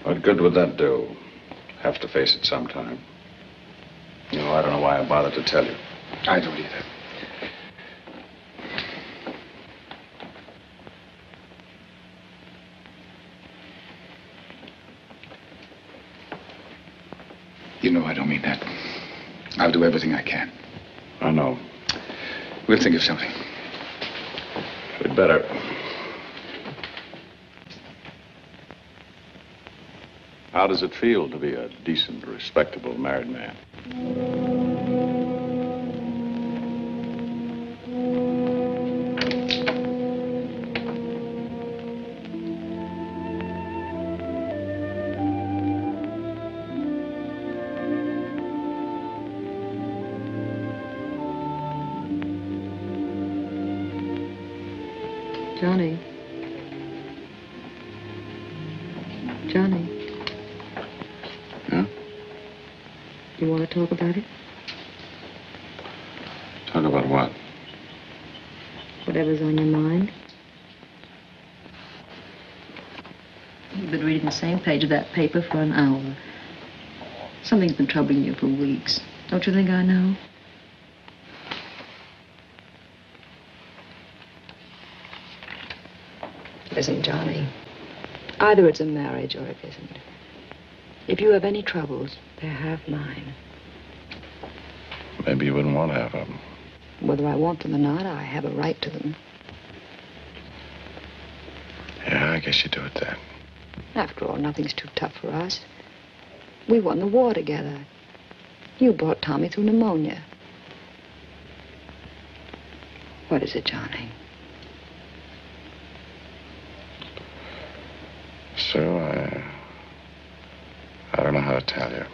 What good would that do? Have to face it sometime. You know, I don't know why I bothered to tell you. I don't either. You know I don't mean that. I'll do everything I can. I know. We'll think of something. We'd better. How does it feel to be a decent, respectable married man? Johnny. Johnny. Yeah? You want to talk about it? Talk about what? Whatever's on your mind. You've been reading the same page of that paper for an hour. Something's been troubling you for weeks. Don't you think I know? Listen, Johnny. Either it's a marriage or it isn't. If you have any troubles, they're half mine. Maybe you wouldn't want half of them. Whether I want them or not, I have a right to them. Yeah, I guess you do it then. After all, nothing's too tough for us. We won the war together. You brought Tommy through pneumonia. What is it, Johnny? Sue, I don't know how to tell you.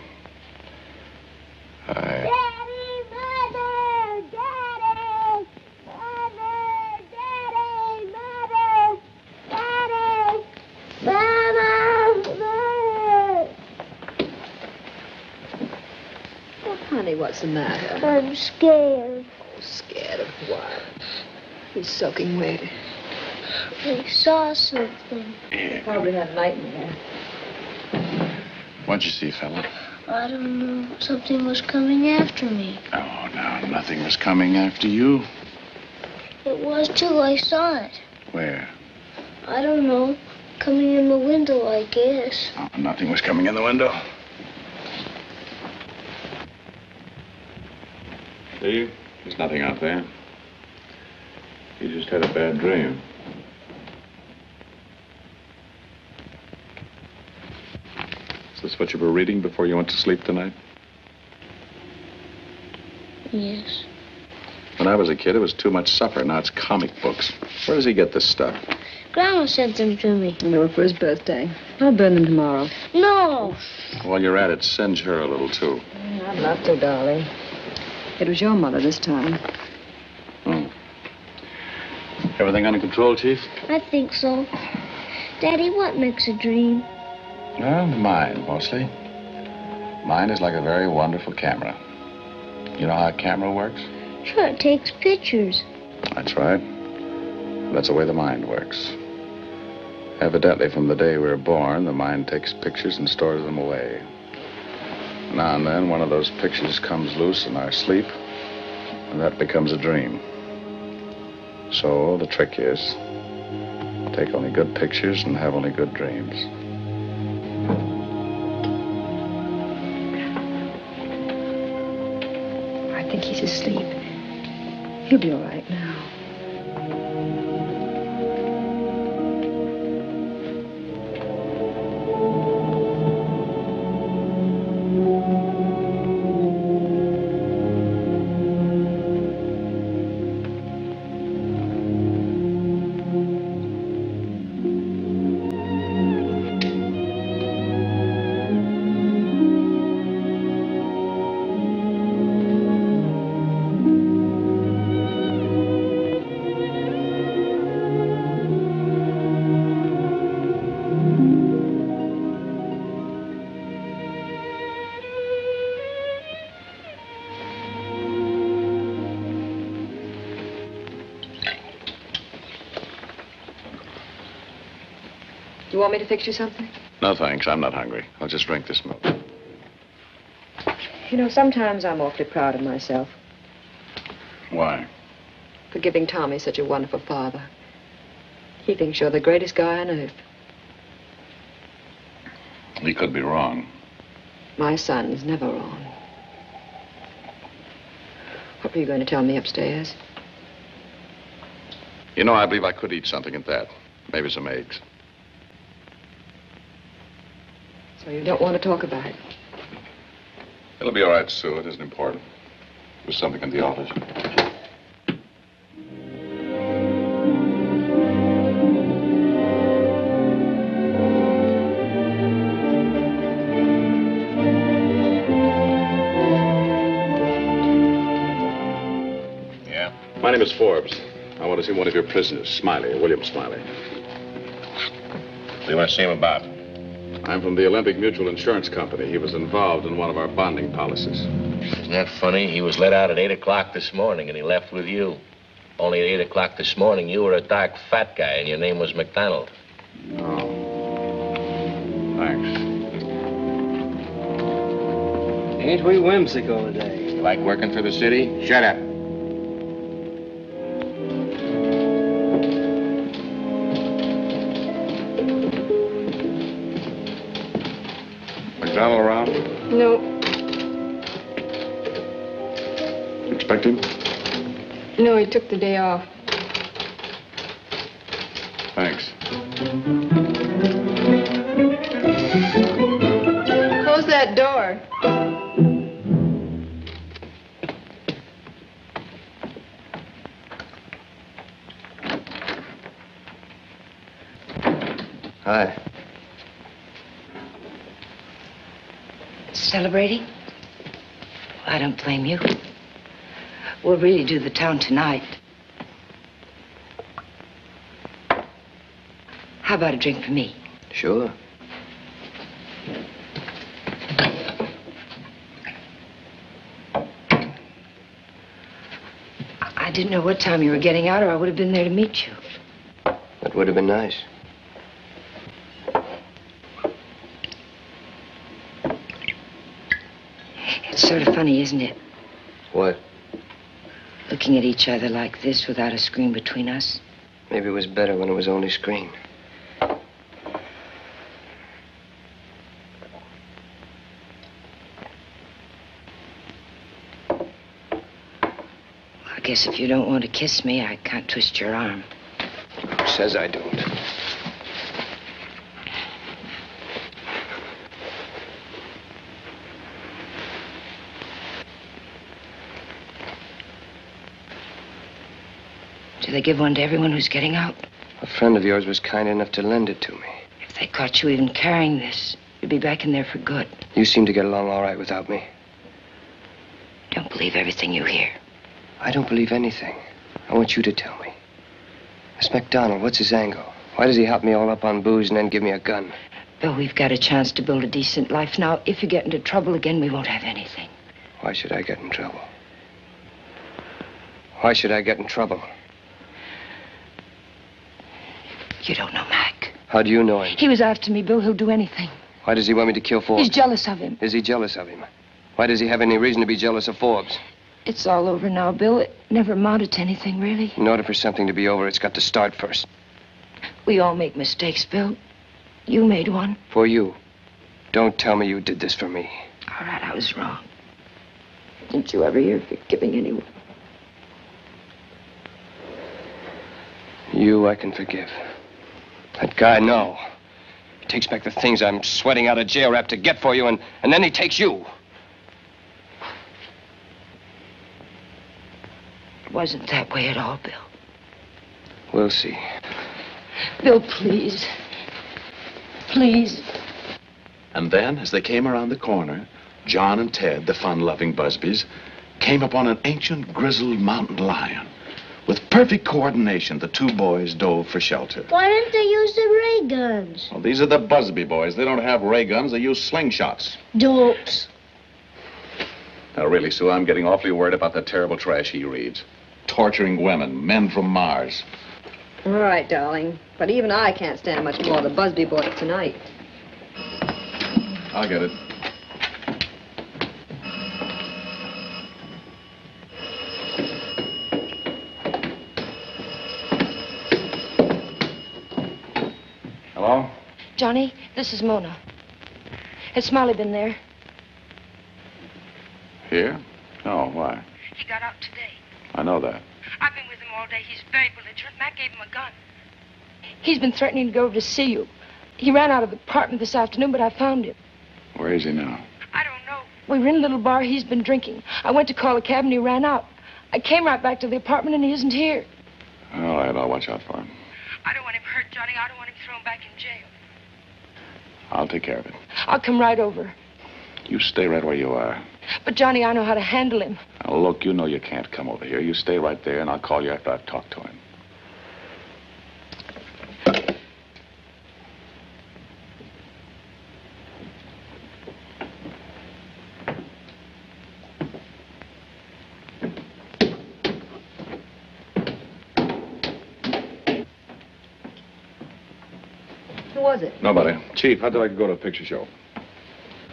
Daddy, Mother! Daddy! Mother! Daddy! Mother! Daddy! Mama! Mother! Oh, honey, what's the matter? I'm scared. Oh, scared of what? He's soaking wet. I saw something. Yeah. Probably had a nightmare. What'd you see, fella? I don't know. Something was coming after me. Oh, no, nothing was coming after you. It was too. I saw it. Where? I don't know. Coming in the window, I guess. Oh, nothing was coming in the window. See? There's nothing out there. You just had a bad dream. Is this what you were reading before you went to sleep tonight? Yes. When I was a kid, it was too much supper. Now it's comic books. Where does he get this stuff? Grandma sent them to me. They were for his birthday. I'll burn them tomorrow. No. While you're at it, singe her a little, too. I'd love to, darling. It was your mother this time. Everything under control, Chief? I think so. Daddy, what makes a dream? Well, the mind, mostly. Mind is like a very wonderful camera. You know how a camera works? Sure, it takes pictures. That's right. That's the way the mind works. Evidently, from the day we were born, the mind takes pictures and stores them away. Now and then, one of those pictures comes loose in our sleep, and that becomes a dream. So, the trick is, take only good pictures and have only good dreams. I think he's asleep. He'll be all right now. You want me to fix you something? No, thanks. I'm not hungry. I'll just drink this milk. You know, sometimes I'm awfully proud of myself Why? for giving Tommy such a wonderful father. He thinks you're the greatest guy on earth. He could be wrong. My son's never wrong. What were you going to tell me upstairs? You know, I believe I could eat something at that. Maybe some eggs. So you don't want to talk about it? It'll be all right, Sue. It isn't important. There's something in the office. Yeah? My name is Forbes. I want to see one of your prisoners, Smiley, William Smiley. What do you want to see him about? I'm from the Olympic Mutual Insurance Company. He was involved in one of our bonding policies. Isn't that funny? He was let out at 8 o'clock this morning, and he left with you. Only at 8 o'clock this morning, you were a dark, fat guy, and your name was McDonald. Oh. Thanks. Ain't we whimsical today? You like working for the city? Shut up. McDonald around? No. You expect him? No, he took the day off. Thanks. Close that door. Hi. Celebrating? Well, I don't blame you. We'll really do the town tonight. How about a drink for me? Sure. I didn't know what time you were getting out, or I would have been there to meet you. That would have been nice. It's sort of funny, isn't it? What? Looking at each other like this without a screen between us. Maybe it was better when it was only screen. I guess if you don't want to kiss me, I can't twist your arm. Who says I don't? Do they give one to everyone who's getting out? A friend of yours was kind enough to lend it to me. If they caught you even carrying this, you'd be back in there for good. You seem to get along all right without me. Don't believe everything you hear. I don't believe anything. I want you to tell me. This McDonald, what's his angle? Why does he hop me all up on booze and then give me a gun? Bill, we've got a chance to build a decent life now. If you get into trouble again, we won't have anything. Why should I get in trouble? Why should I get in trouble? You don't know Mac. How do you know him? He was after me, Bill. He'll do anything. Why does he want me to kill Forbes? He's jealous of him. Is he jealous of him? Why does he have any reason to be jealous of Forbes? It's all over now, Bill. It never amounted to anything, really. In order for something to be over, it's got to start first. We all make mistakes, Bill. You made one. For you. Don't tell me you did this for me. All right, I was wrong. Didn't you ever hear of forgiving anyone? You I can forgive. That guy, no. He takes back the things I'm sweating out of jail rap to get for you, and then he takes you. It wasn't that way at all, Bill. We'll see. Bill, please. Please. And then, as they came around the corner, John and Ted, the fun-loving Busbys, came upon an ancient, grizzled mountain lion. With perfect coordination, the two boys dove for shelter. Why didn't they use the ray guns? Well, these are the Busby boys. They don't have ray guns. They use slingshots. Dopes. Now, really, Sue, I'm getting awfully worried about the terrible trash he reads. Torturing women, men from Mars. All right, darling. But even I can't stand much more of the Busby boys tonight. I'll get it. Hello? Johnny, this is Mona. Has Smiley been there? Here? No, why? He got out today. I know that. I've been with him all day. He's very belligerent. Mac gave him a gun. He's been threatening to go over to see you. He ran out of the apartment this afternoon, but I found him. Where is he now? I don't know. We were in a little bar. He's been drinking. I went to call a cab, and he ran out. I came right back to the apartment, and he isn't here. All right, I'll watch out for him. I don't want him hurt, Johnny. I don't want him thrown back in jail. I'll take care of it. I'll come right over. You stay right where you are. But, Johnny, I know how to handle him. Now, look, you know you can't come over here. You stay right there, and I'll call you after I've talked to him. was it? Nobody. Chief, how'd you like to go to a picture show?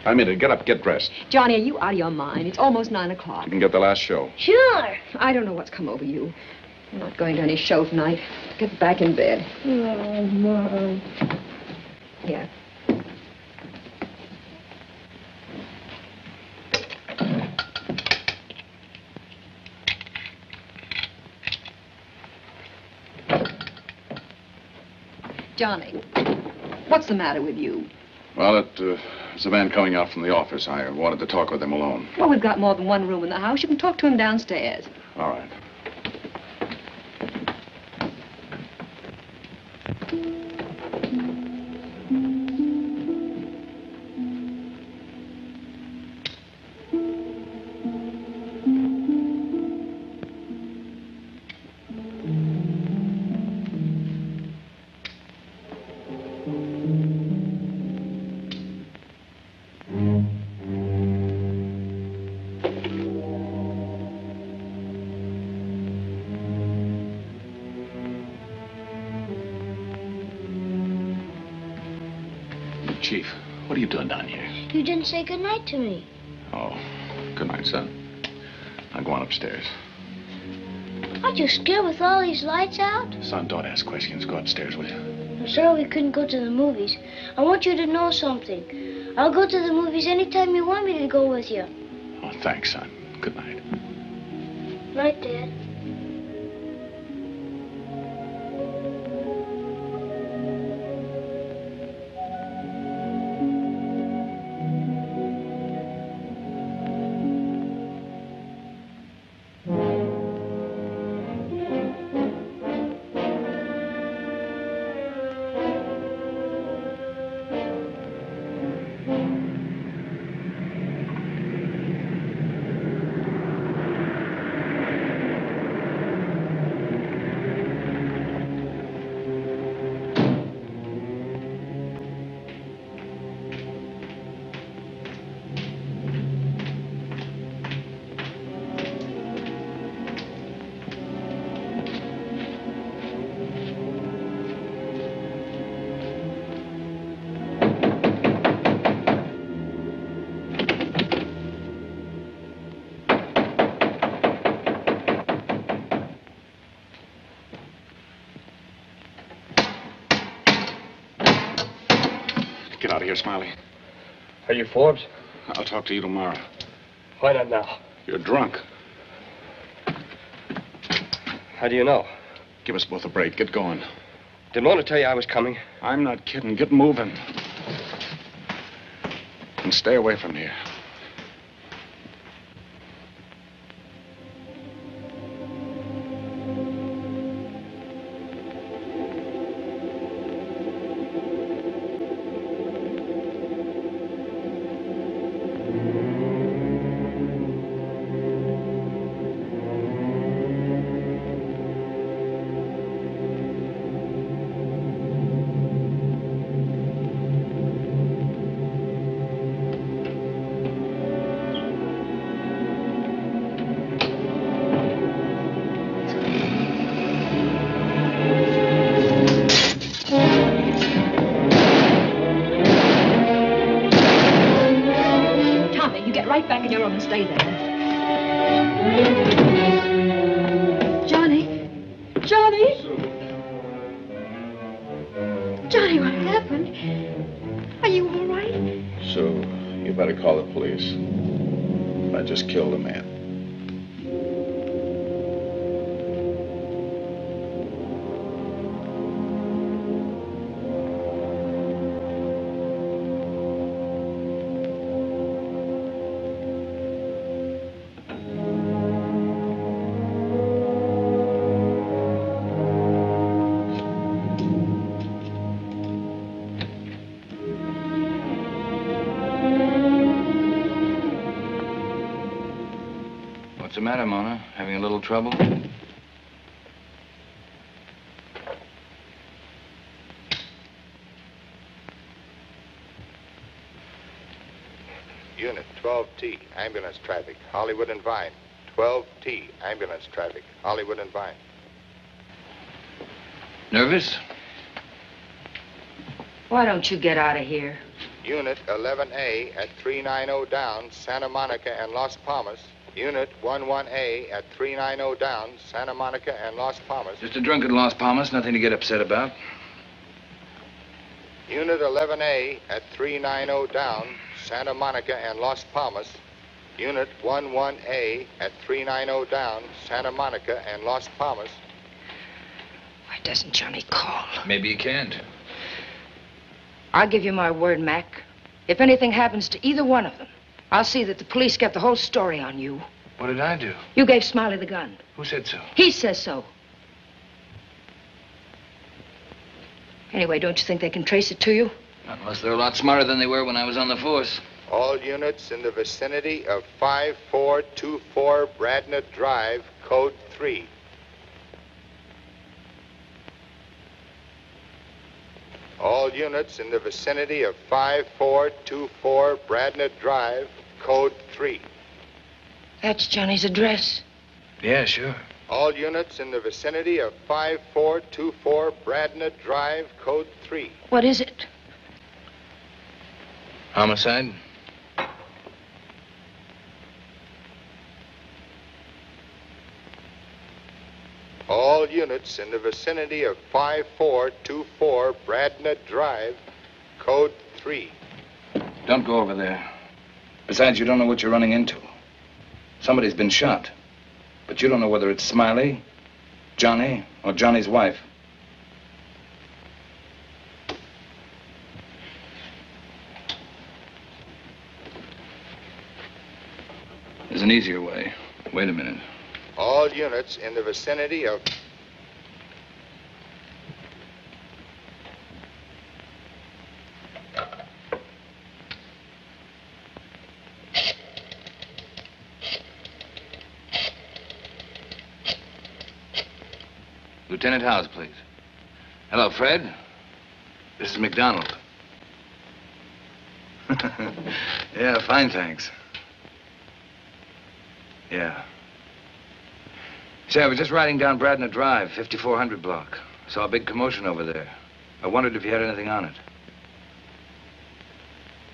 I mean it. Get up, get dressed. Johnny, are you out of your mind? It's almost 9 o'clock. You can get the last show. Sure. I don't know what's come over you. I'm not going to any show tonight. Get back in bed. Oh, Mom. Here. Johnny, what's the matter with you? Well, it's a man coming out from the office. I wanted to talk with him alone. Well, we've got more than one room in the house. You can talk to him downstairs. All right. Chief, what are you doing down here? You didn't say goodnight to me. Oh, good night, son. I'll go on upstairs. Aren't you scared with all these lights out? Son, don't ask questions. Go upstairs, will you? I'm sorry we couldn't go to the movies. I want you to know something. I'll go to the movies anytime you want me to go with you. Oh, thanks, son. Good night. Night, Dad. Get out of here, Smiley. Are you Forbes? I'll talk to you tomorrow. Why not now? You're drunk. How do you know? Give us both a break. Get going. Didn't want to tell you I was coming. I'm not kidding. Get moving. And stay away from here. Right back in your room and stay there. Johnny? Johnny? Johnny, what happened? Are you all right? Sue, you better call the police. I just killed a man. What's the matter, Mona? Having a little trouble? Unit 12T, ambulance traffic, Hollywood and Vine. 12T, ambulance traffic, Hollywood and Vine. Nervous? Why don't you get out of here? Unit 11A at 390 down, Santa Monica and Las Palmas. Unit 11A at 390 down, Santa Monica and Las Palmas. Just a drunk at Las Palmas, nothing to get upset about. Unit 11A at 390 down, Santa Monica and Las Palmas. Unit 11A at 390 down, Santa Monica and Las Palmas. Why doesn't Johnny call? Maybe he can't. I'll give you my word, Mac. If anything happens to either one of them, I'll see that the police get the whole story on you. What did I do? You gave Smiley the gun. Who said so? He says so. Anyway, don't you think they can trace it to you? Not unless they're a lot smarter than they were when I was on the force. All units in the vicinity of 5424 Bradna Drive, code 3. All units in the vicinity of 5424 Bradna Drive, code 3. That's Johnny's address. Yeah, sure. All units in the vicinity of 5424 Bradna Drive, code 3. What is it? Homicide? All units in the vicinity of 5424 Bradna Drive, code 3. Don't go over there. Besides, you don't know what you're running into. Somebody's been shot. But you don't know whether it's Smiley, Johnny, or Johnny's wife. There's an easier way. Wait a minute. All units in the vicinity of... Lieutenant Howes, please. Hello, Fred. This is McDonald. Yeah, fine, thanks. Yeah. Say, I was just riding down Bradna Drive, 5400 block. Saw a big commotion over there. I wondered if you had anything on it.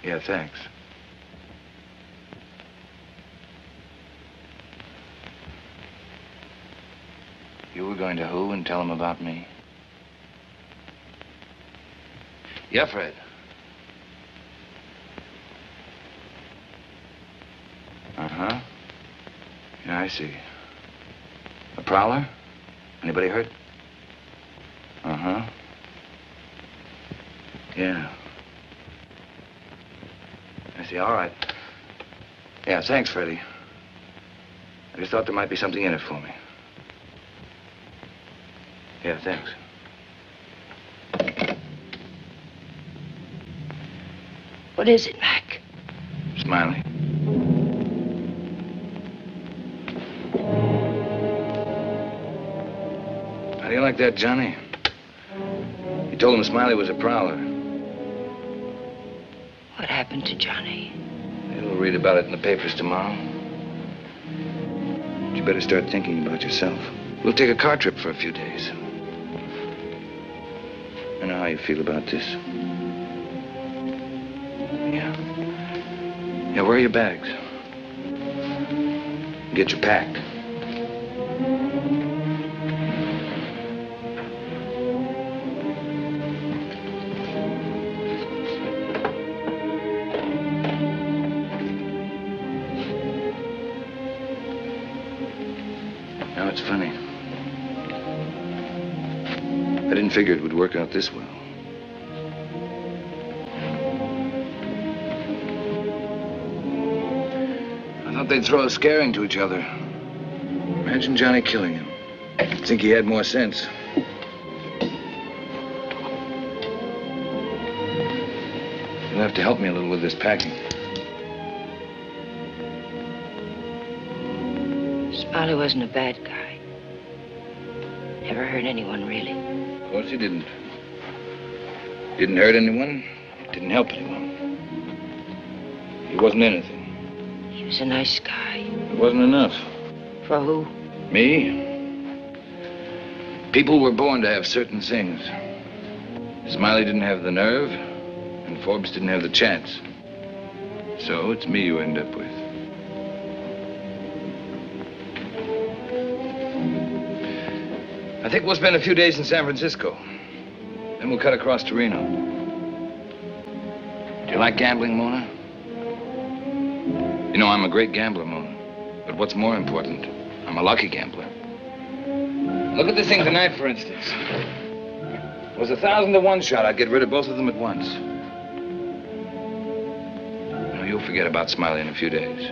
Yeah, thanks. You were going to who and tell him about me? Yeah, Fred. Uh-huh. Yeah, I see. A prowler? Anybody hurt? Uh-huh. Yeah. I see, all right. Yeah, thanks, Freddie. I just thought there might be something in it for me. Yeah, thanks. What is it, Mac? Smiley. How do you like that, Johnny? You told him Smiley was a prowler. What happened to Johnny? You'll read about it in the papers tomorrow. But you better start thinking about yourself. We'll take a car trip for a few days. I know how you feel about this. Yeah. Yeah, where are your bags? Get you packed. Now, it's funny. I didn't figure it would work out this well. I thought they'd throw a scare into each other. Imagine Johnny killing him. I'd think he had more sense. You'll have to help me a little with this packing. Smiley wasn't a bad guy. Never hurt anyone, really. Of course he didn't. Didn't hurt anyone. Didn't help anyone. He wasn't anything. He was a nice guy. It wasn't enough. For who? Me? People were born to have certain things. Smiley didn't have the nerve, and Forbes didn't have the chance. So it's me you end up with. I think we'll spend a few days in San Francisco. Then we'll cut across to Reno. Do you like gambling, Mona? You know, I'm a great gambler, Mona. But what's more important, I'm a lucky gambler. Look at this thing tonight, for instance. It was 1,000 to 1 shot. I'd get rid of both of them at once. No, you'll forget about Smiley in a few days.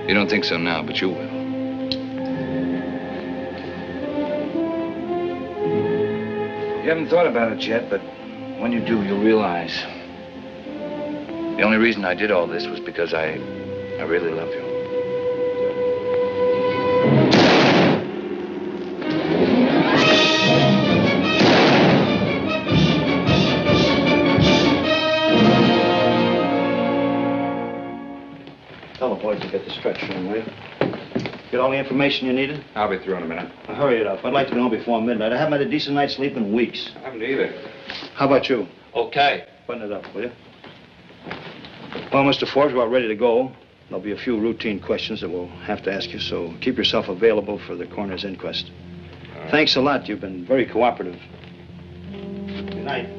You don't think so now, but you will. You haven't thought about it yet, but when you do, you'll realize the only reason I did all this was because I really love you. Tell the boys to get the stretch room, will you? Get all the information you needed? I'll be through in a minute. Now, hurry it up. I'd like to know before midnight. I haven't had a decent night's sleep in weeks. I haven't either. How about you? Okay. Button it up, will you? Well, Mr. Forbes, we're about ready to go. There'll be a few routine questions that we'll have to ask you, so keep yourself available for the coroner's inquest. Thanks a lot. You've been very cooperative. Good night.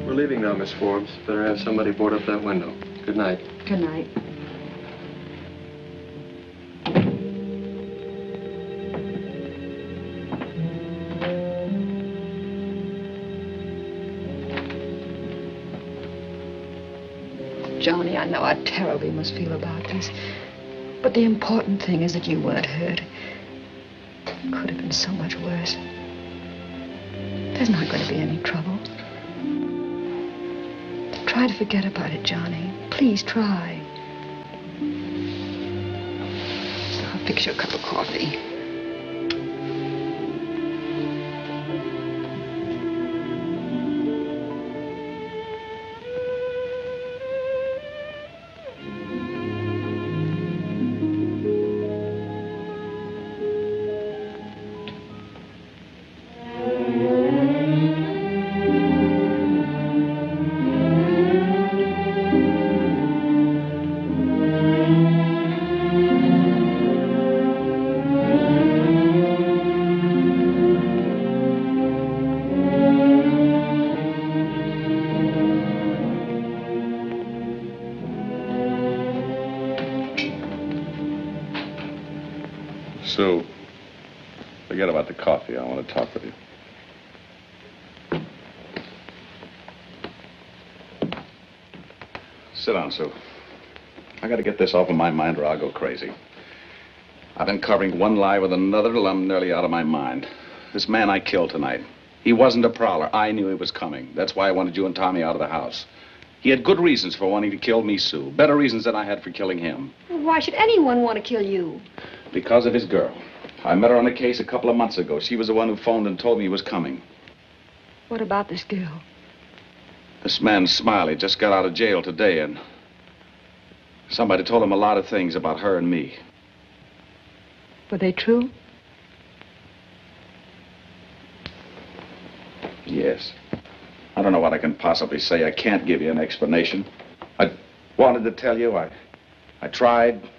We're leaving now, Miss Forbes. Better have somebody board up that window. Good night. Good night. Johnny, I know how terribly you must feel about this. But the important thing is that you weren't hurt. It could have been so much worse. There's not going to be any trouble. Try to forget about it, Johnny. Please try. I'll fix you a cup of coffee. Sue, forget about the coffee. I want to talk with you. Sit down, Sue. I got to get this off of my mind or I'll go crazy. I've been covering one lie with another till I'm nearly out of my mind. This man I killed tonight, he wasn't a prowler. I knew he was coming. That's why I wanted you and Tommy out of the house. He had good reasons for wanting to kill me, Sue. Better reasons than I had for killing him. Why should anyone want to kill you? Because of his girl. I met her on a case a couple of months ago. She was the one who phoned and told me he was coming. What about this girl? This man, Smiley, just got out of jail today, and somebody told him a lot of things about her and me. Were they true? Yes. I don't know what I can possibly say. I can't give you an explanation. I wanted to tell you. I tried.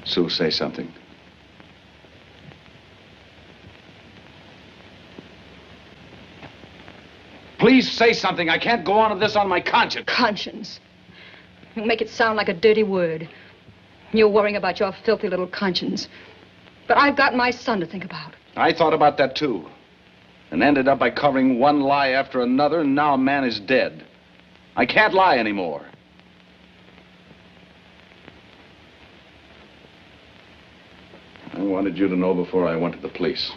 Sue, say something. Please say something. I can't go on with this on my conscience. Conscience. You make it sound like a dirty word. You're worrying about your filthy little conscience. But I've got my son to think about. I thought about that, too. And ended up by covering one lie after another, and now a man is dead. I can't lie anymore. I wanted you to know before I went to the police.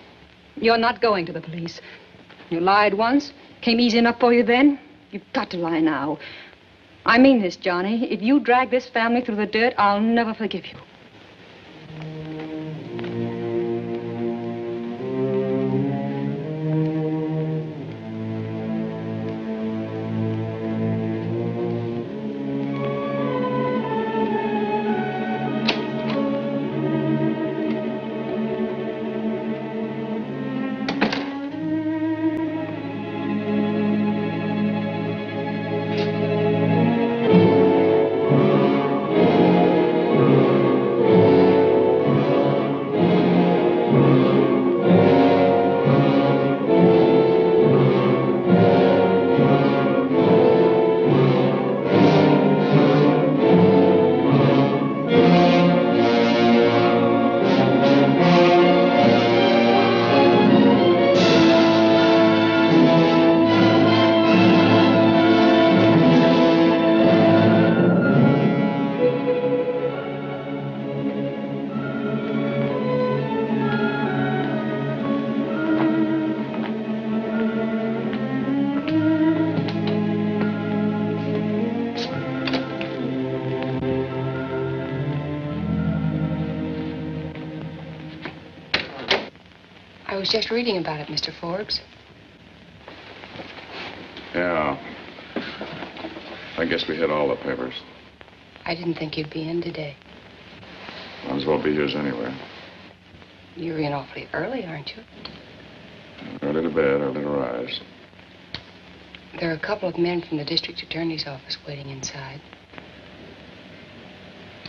You're not going to the police. You lied once. Came easy enough for you then. You've got to lie now. I mean this, Johnny. If you drag this family through the dirt, I'll never forgive you. was just reading about it, Mr. Forbes. Yeah. I guess we hit all the papers. I didn't think you'd be in today. Might as well be yours anyway. You're in awfully early, aren't you? Early to bed, early to rise. There are a couple of men from the district attorney's office waiting inside.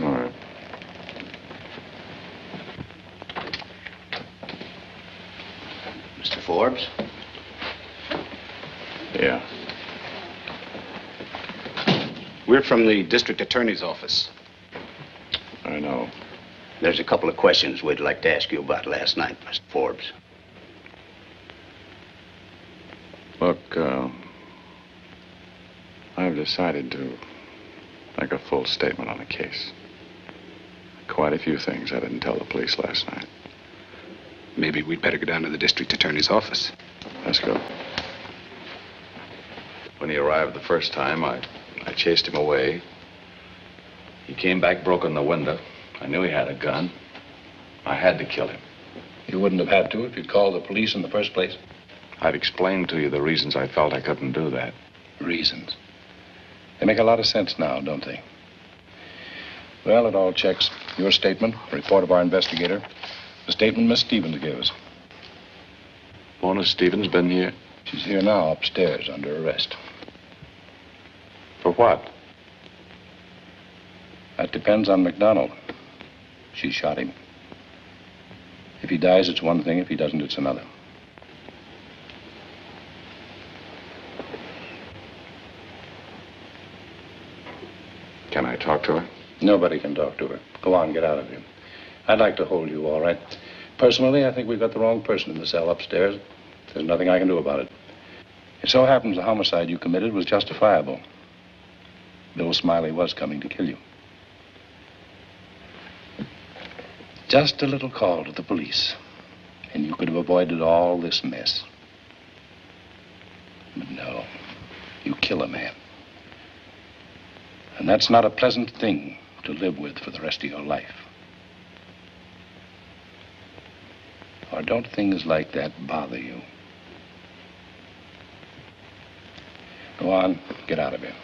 All right. Mr. Forbes? Yeah. We're from the district attorney's office. I know. There's a couple of questions we'd like to ask you about last night, Mr. Forbes. Look, I've decided to make a full statement on the case. Quite a few things I didn't tell the police last night. Maybe we'd better go down to the district attorney's office. Let's go. When he arrived the first time, I chased him away. He came back, broke in the window. I knew he had a gun. I had to kill him. You wouldn't have had to if you'd called the police in the first place. I've explained to you the reasons I felt I couldn't do that. Reasons. They make a lot of sense now, don't they? Well, it all checks. Your statement, the report of our investigator, the statement Miss Stevens gives. Mona Stevens been here? She's here now, upstairs, under arrest. For what? That depends on McDonald. She shot him. If he dies, it's one thing. If he doesn't, it's another. Can I talk to her? Nobody can talk to her. Go on, get out of here. I'd like to hold you, all right. Personally, I think we've got the wrong person in the cell upstairs. There's nothing I can do about it. It so happens the homicide you committed was justifiable. Bill Smiley was coming to kill you. Just a little call to the police, and you could have avoided all this mess. But no, you kill a man. And that's not a pleasant thing to live with for the rest of your life. Or don't things like that bother you? Go on, get out of here.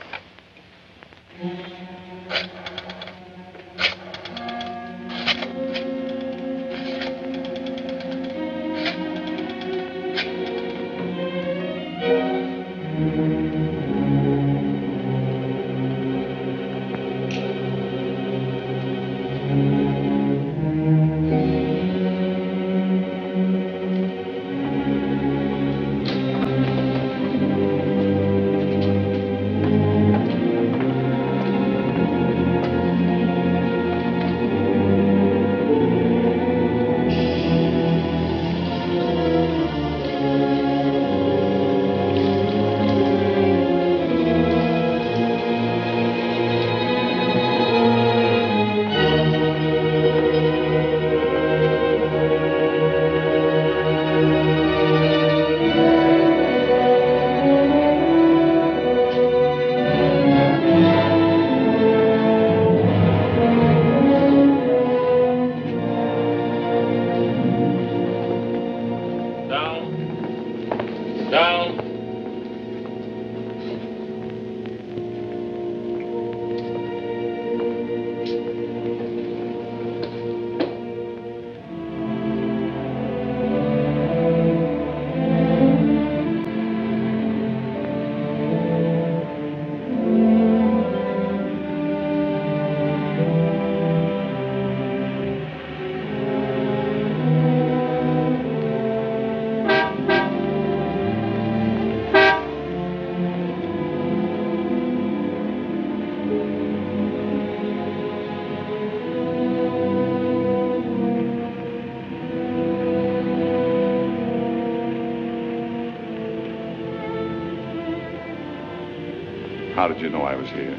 How did you know I was here?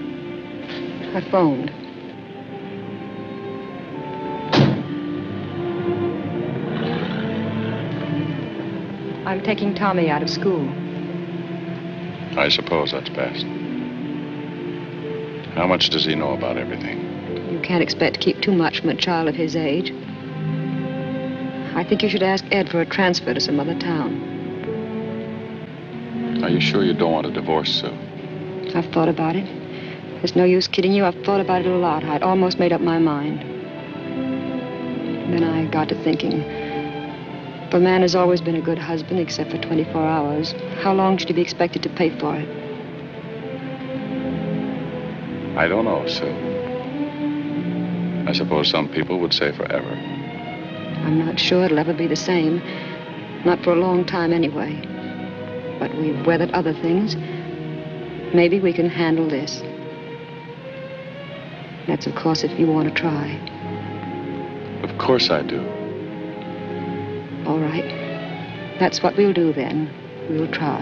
I phoned. I'm taking Tommy out of school. I suppose that's best. How much does he know about everything? You can't expect to keep too much from a child of his age. I think you should ask Ed for a transfer to some other town. Are you sure you don't want a divorce, Sue? I've thought about it. There's no use kidding you. I've thought about it a lot. I'd almost made up my mind. Then I got to thinking, if a man has always been a good husband, except for 24 hours, how long should he be expected to pay for it? I don't know, Sue. I suppose some people would say forever. I'm not sure it'll ever be the same. Not for a long time anyway. But we've weathered other things. Maybe we can handle this. That's, of course, if you want to try. Of course I do. All right. That's what we'll do then. We'll try.